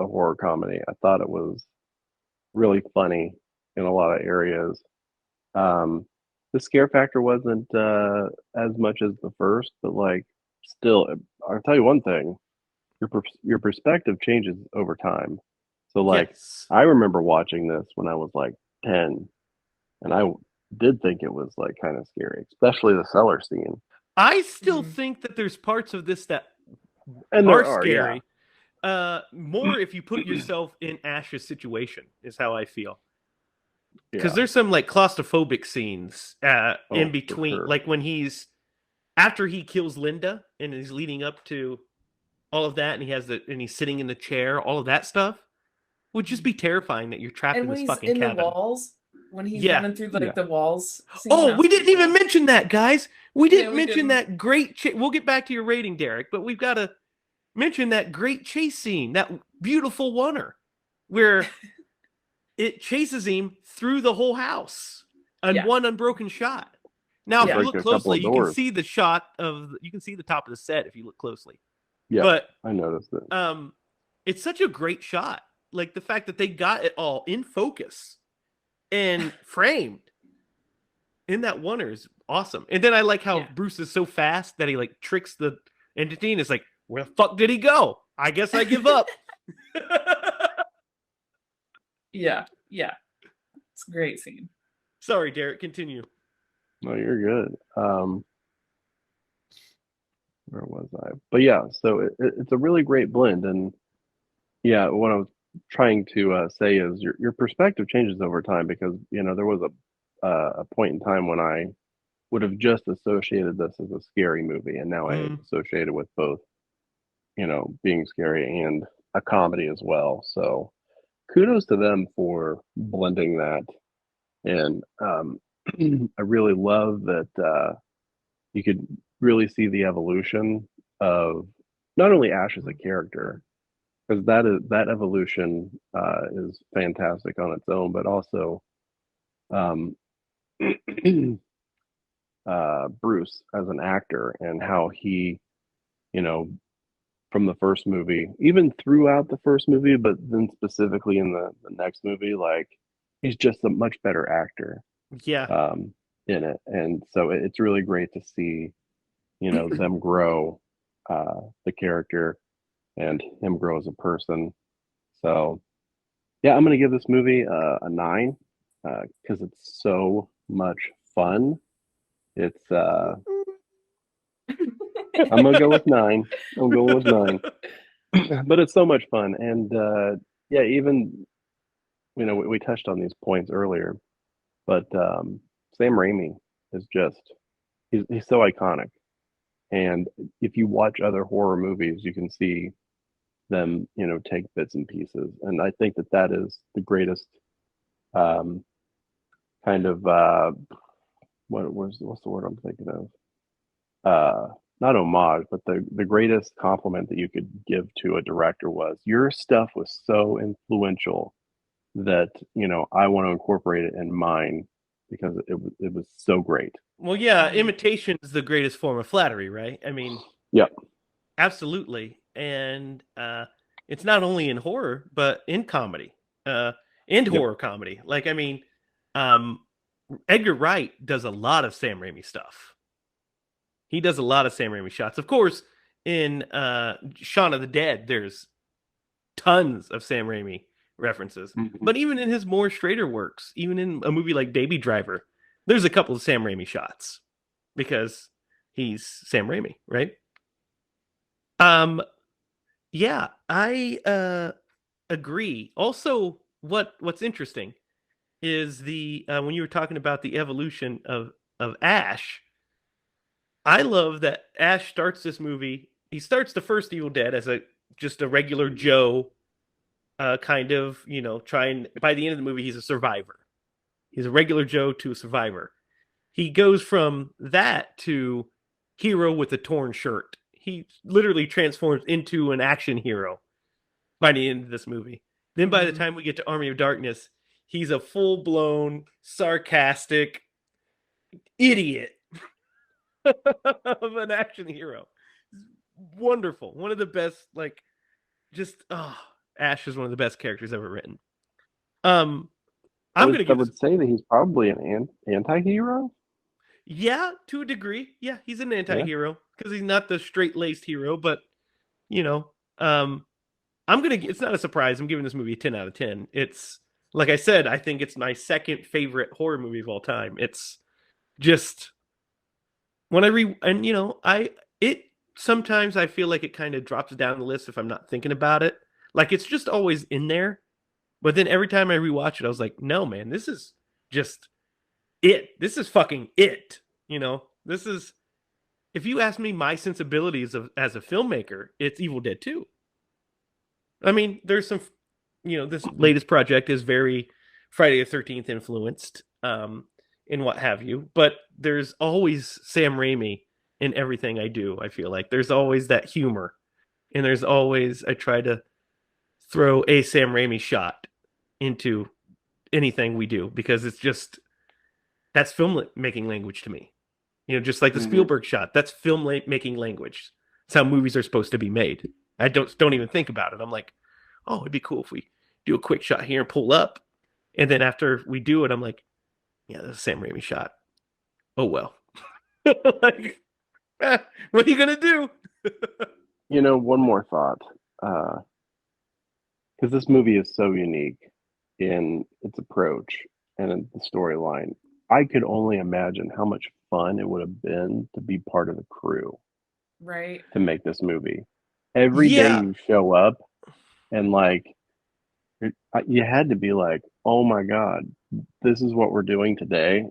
horror comedy. I thought it was really funny in a lot of areas. Um, the scare factor wasn't as much as the first, but like still, I'll tell you one thing: your perspective changes over time. So like, Yes. I remember watching this when I was like 10, and I did think it was like kind of scary, especially the cellar scene. I still Mhm. think that there's parts of this that And are there are, yeah. scary. More if you put yourself in Ash's situation, is how I feel. Because Yeah. there's some like claustrophobic scenes in Oh, for between, sure. like when he's after he kills Linda and he's leading up to all of that, and he's sitting in the chair, all of that stuff would just be terrifying that you're trapped And in when this he's fucking in the cabin. walls, when he's Yeah. running through Yeah. like the walls scene, Oh, that we was didn't pretty even cool. mention that, guys. We Yeah, didn't we mention didn't. that great. We'll get back to your rating, Derek, but we've got to mention that great chase scene, that beautiful oneer, where it chases him through the whole house in Yeah. one unbroken shot. Now, To if Yeah. you break look a couple closely, of you can doors. see the shot of you can see the top of the set if you look closely. Yeah, But I noticed it. it's such a great shot. Like the fact that they got it all in focus and framed in that oneer is awesome. And then I like how Yeah. Bruce is so fast that he like tricks the entity and is like, "Where the fuck did he go? I guess I give up." Yeah. Yeah. It's a great scene. Sorry, Derek, continue. No, you're good. Where was I? But yeah, so it's a really great blend, and yeah, what I was trying to say is your perspective changes over time because there was a point in time when I would have just associated this as a scary movie, and now I Mm. associate it with both being scary and a comedy as well. So kudos to them for blending that, and I really love that you could really see the evolution of not only Ash as a character, because that evolution is fantastic on its own, but also um, Bruce as an actor and how he, you know, from the first movie, even throughout the first movie, but then specifically in the next movie, like he's just a much better actor Yeah. um, in it, and so it's really great to see, them grow the character and him grow as a person. So yeah, I'm gonna give this movie a 9 because it's so much fun. It's I'm gonna go with 9. I'm going with 9, but it's so much fun, and yeah, even we touched on these points earlier, but Sam Raimi is just he's so iconic, and if you watch other horror movies, you can see them take bits and pieces, and I think that is the greatest um, kind of what's the word I'm thinking of? Not homage, but the greatest compliment that you could give to a director was your stuff was so influential that I want to incorporate it in mine because it was so great. Well, yeah, Mhm. imitation is the greatest form of flattery, right? I mean, Yep. absolutely. And it's not only in horror, but in comedy, and Yep. horror comedy. Like, I mean, um, Edgar Wright does a lot of Sam Raimi stuff. He does a lot of Sam Raimi shots. Of course, in Shaun of the Dead, there's tons of Sam Raimi references. Mhm. But even in his more straighter works, even in a movie like Baby Driver, there's a couple of Sam Raimi shots because he's Sam Raimi, right? Um, yeah, I agree. Also, what's interesting is the when you were talking about the evolution of Ash, I love that Ash starts this movie. He starts the first Evil Dead as a just a regular Joe, kind of trying. By the end of the movie, he's a survivor. He's a regular Joe to a survivor. He goes from that to hero with a torn shirt. He literally transforms into an action hero by the end of this movie. Then by the time we get to Army of Darkness, he's a full-blown, sarcastic idiot of an action hero. Wonderful. One of the best, like, just, Ash is one of the best characters ever written. I'm going to I would say that he's probably an anti-hero. Yeah, to a degree. Yeah, he's an anti-hero because he's not the straight-laced hero, but, you know, it's not a surprise. I'm giving this movie a 10 out of 10. It's, like I said, I think it's my second favorite horror movie of all time. It's just, sometimes I feel like it kind of drops down the list if I'm not thinking about it. Like, it's just always in there. But then every time I rewatch it, I was like, no, man, this is just it. This is fucking it. This is, if you ask me my sensibilities as a filmmaker, it's Evil Dead 2. I mean, there's some, this latest project is very Friday the 13th influenced, and what have you. But there's always Sam Raimi in everything I do. I feel like there's always that humor, and there's always, I try to throw a Sam Raimi shot into anything we do because it's just, that's filmmaking language to me. Just like the Spielberg shot, that's filmmaking language. It's how movies are supposed to be made. I don't even think about it. I'm like, oh, it'd be cool if we do a quick shot here and pull up. And then after we do it, I'm like, yeah, that's a Sam Raimi shot. Oh, well. Like, what are you going to do? One more thought. Because this movie is so unique in its approach and in the storyline. I could only imagine how much fun it would have been to be part of the crew. Right. To make this movie. Every day you show up and like, you had to be like, oh my God, this is what we're doing today.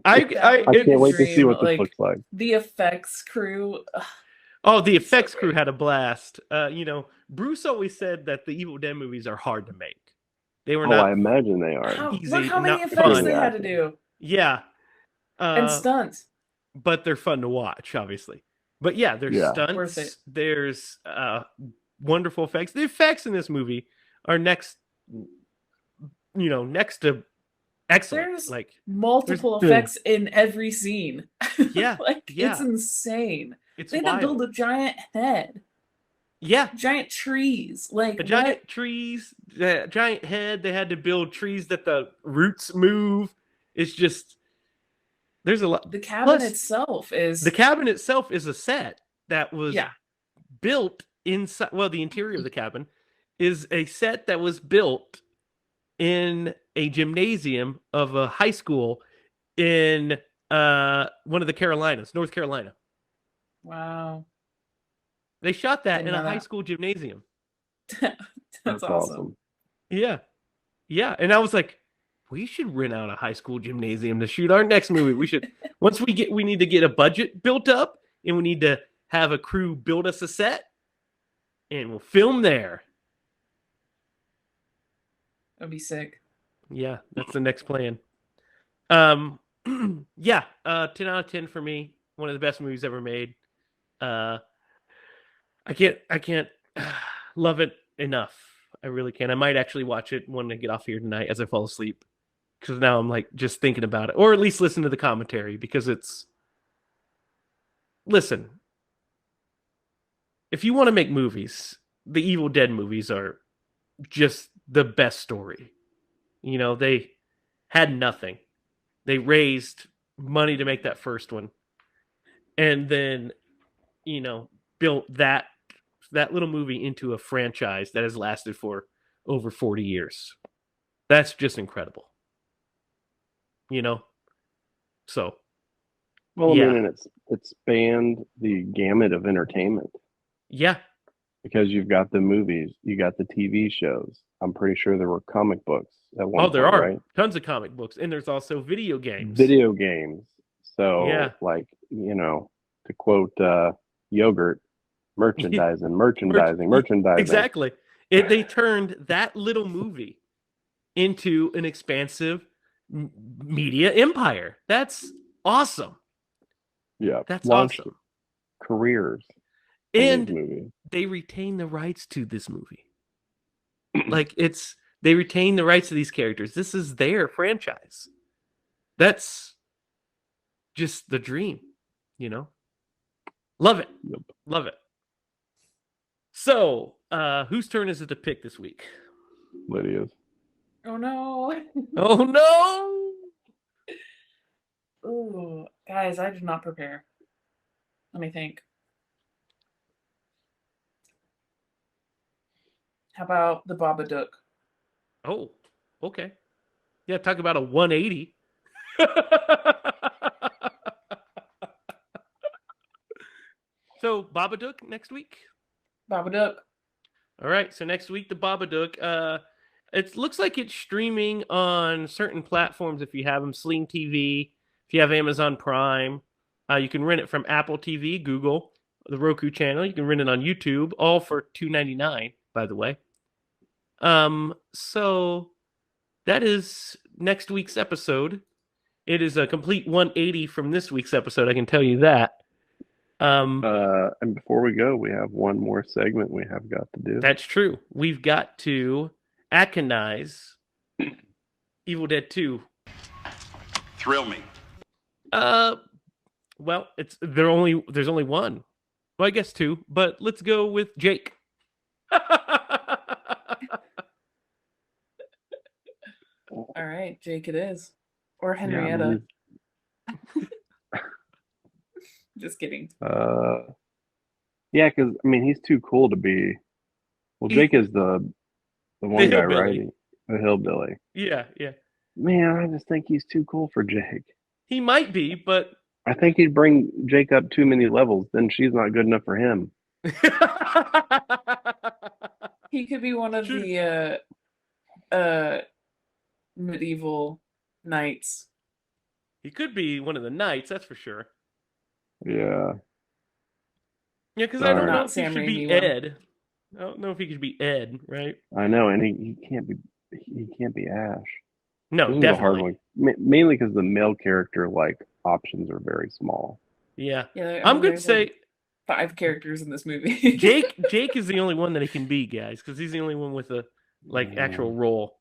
I can't wait to see what this looks like. The effects crew. Oh, the effects crew had a blast. Bruce always said that the Evil Dead movies are hard to make. They were not. I imagine they are. Look how many effects they had to do. Yeah. And stunts. But they're fun to watch, obviously. But yeah, there's stunts. There's wonderful effects. The effects in this movie are next to excellent. There's multiple effects in every scene. Yeah. It's insane. They had to build a giant head. Yeah. Giant trees. Trees, the giant head. They had to build trees that the roots move. It's just, there's a lot. The cabin itself is a set that was built inside. Well, the interior of the cabin is a set that was built in a gymnasium of a high school in one of the Carolinas, North Carolina. Wow. They shot that in a high school gymnasium. That's awesome. Yeah. Yeah. And I was like, we should rent out a high school gymnasium to shoot our next movie. We should, we need to get a budget built up and we need to have a crew build us a set and we'll film there. That'd be sick. Yeah. That's the next plan. 10 out of 10 for me. One of the best movies ever made. I can't love it enough. I really can't. I might actually watch it when I get off here tonight as I fall asleep. Because now I'm like just thinking about it. Or at least listen to the commentary because listen. If you want to make movies, the Evil Dead movies are just the best story. They had nothing. They raised money to make that first one. And then, built that little movie into a franchise that has lasted for over 40 years. That's just incredible. So. Well, I mean, and it spanned the gamut of entertainment. Yeah. Because you've got the movies, you got the TV shows. I'm pretty sure there were comic books at one point, there are right? Tons of comic books. And there's also video games. So, to quote Yogurt, merchandising. Exactly. They turned that little movie into an expansive media empire. That's awesome. Yeah, That's launched awesome. careers from these And movies. they retain the rights to this movie. Like they retain the rights to these characters. This is their franchise. That's just the dream, you know? Love it. Yep. Love it. So, whose turn is it to pick this week? Lydia's. Oh no. Oh no! Ooh, guys, I did not prepare. Let me think. How about the Babadook? Oh, okay. Yeah, talk about a 180. So, Babadook next week? Babadook. All right, so next week, the Babadook. It looks like it's streaming on certain platforms if you have them, Sling TV, if you have Amazon Prime. You can rent it from Apple TV, Google, the Roku channel. You can rent it on YouTube, all for $2.99, by the way. So that is next week's episode. It is a complete 180 from this week's episode, I can tell you that. And before we go, we have one more segment we have got to do. That's true. We've got to Aconize Evil Dead 2. Thrill me. Well, there's only one. Well, I guess two, but let's go with Jake. All right, Jake it is. Or Henrietta. Just kidding. Yeah, because I mean he's too cool to be. Well, Jake is the one guy, hillbilly. right? The hillbilly. Yeah. Man, I just think he's too cool for Jake. He might be, but I think he'd bring Jake up too many levels. Then she's not good enough for him. He could be one of the medieval knights. He could be one of the knights, that's for sure. Yeah. Yeah, because I don't know Not if he Sam should be Raimi one. Ed. I don't know if he could be Ed, right? I know, and he can't be Ash. No, This is a hard definitely. one. Mainly because the male character options are very small. Yeah. Yeah, I'm going to there's say 5 characters in this movie. Jake is the only one that he can be, guys, because he's the only one with a actual role.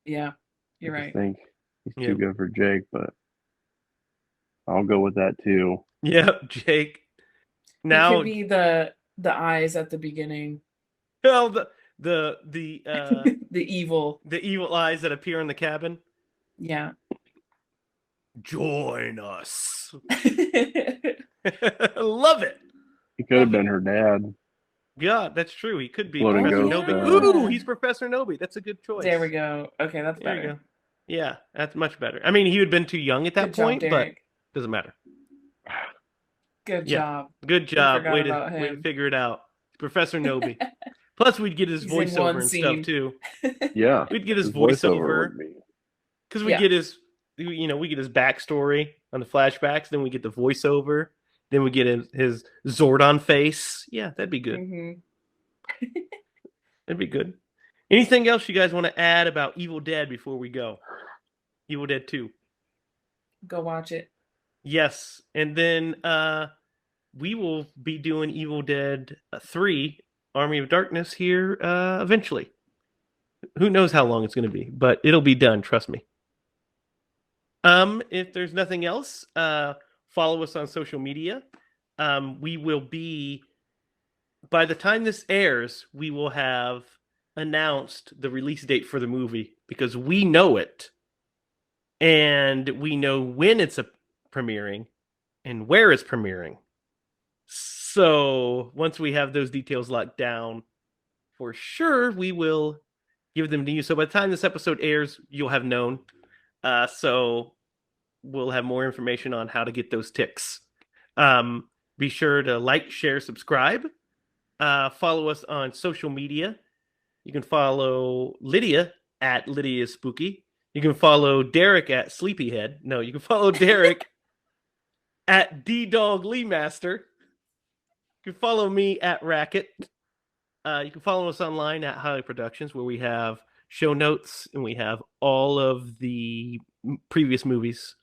Yeah, you're I right. think he's Yeah. too good for Jake, but I'll go with that too. Yeah, Jake. He Now, could be the eyes at the beginning. well, the The evil. the evil eyes that appear in the cabin. Yeah. Join us. Love it. He could have been her dad. Yeah, that's true. He could be Floating Professor ghost, Nobi. yeah. Ooh, he's Professor Nobi. That's a good choice. There we go. Okay, that's There you better. go. Yeah, that's much better. I mean, he would have been too young at that Good job, point, but Derek. doesn't matter. Good Yeah. job. Good job. forgot Way about to him. figure it out. Professor Nobi. Plus, we'd get his He's in voiceover one and scene. stuff too. Yeah. We'd get his His voiceover voiceover would be. because we Yeah. get his, we get his backstory on the flashbacks. Then we get the voiceover. Then we get his Zordon face. Yeah, that'd be good. Mhm. That'd be good. Anything else you guys want to add about Evil Dead before we go? Evil Dead 2. Go watch it. Yes. And then we will be doing Evil Dead 3, Army of Darkness here eventually. Who knows how long it's going to be, but it'll be done, trust me. If there's nothing else, follow us on social media. We will be, by the time this airs, we will have announced the release date for the movie because we know it. And we know when it's premiering and where it's premiering. So once we have those details locked down, for sure, we will give them to you. So by the time this episode airs, you'll have known. So we'll have more information on how to get those ticks. Be sure to like, share, subscribe. Follow us on social media. You can follow Lydia at Lydia Spooky. You can follow Derek at Sleepyhead. No, you can follow Derek at D-Dog Lee Master. You can follow me at Racket. You can follow us online at HiLa Productions, where we have show notes and we have all of the previous movies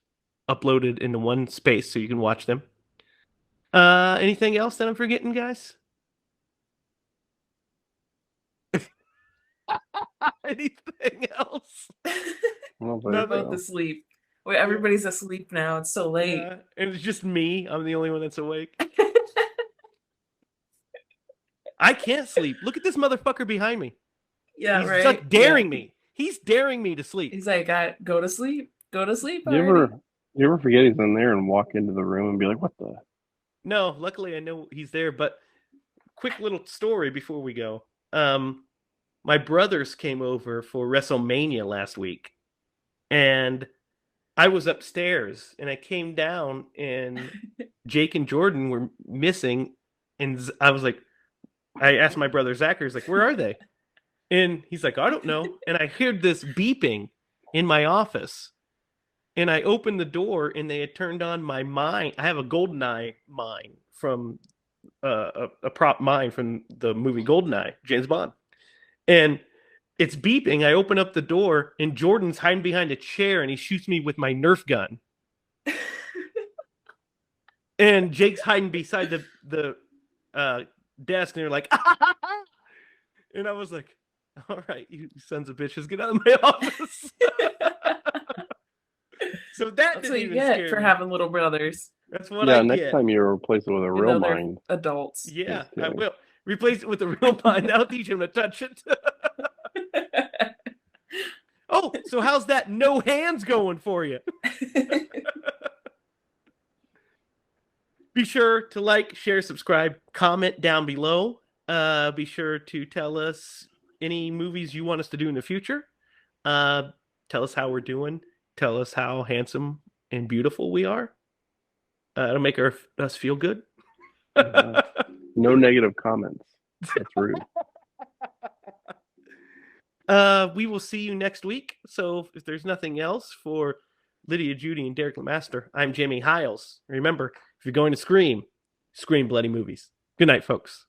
uploaded into one space so you can watch them. Anything else that I'm forgetting, guys? Anything else? I don't We're think both so. asleep. Wait, everybody's asleep now. It's so late. Yeah, and it's just me. I'm the only one that's awake. I can't sleep. Look at this motherfucker behind me. Yeah, He's right. just daring Yeah. me. He's daring me to sleep. He's like, go to sleep. Go to sleep You already. ever forget he's in there and walk into the room and be like, what the? No, luckily I know he's there, but quick little story before we go. My brothers came over for WrestleMania last week, and I was upstairs, and I came down, and Jake and Jordan were missing, and I was like, I asked my brother Zachary, like, where are they? And he's like, I don't know. And I heard this beeping in my office, and I opened the door, and they had turned on my mine. I have a GoldenEye mine from a prop mine from the movie GoldenEye, James Bond. And it's beeping. I open up the door, and Jordan's hiding behind a chair, and he shoots me with my Nerf gun. And Jake's hiding beside the desk, and they're like, and I was like, all right, you sons of bitches, get out of my office. So That's what you get for having little brothers. That's what Yeah, I next get. time you replace it with a You real know they're mind. adults. Yeah, Just I kidding. will. Replace it with a real mine. I'll teach him to touch it. Oh, so how's that no hands going for you? Be sure to like, share, subscribe, comment down below. Be sure to tell us any movies you want us to do in the future. Tell us how we're doing. Tell us how handsome and beautiful we are. It'll make us feel good. No negative comments. That's rude. We will see you next week. So if there's nothing else, for Lydia Judy and Derek Lemaster, I'm Jamie Hiles. Remember, if you're going to scream bloody movies. Good night, folks.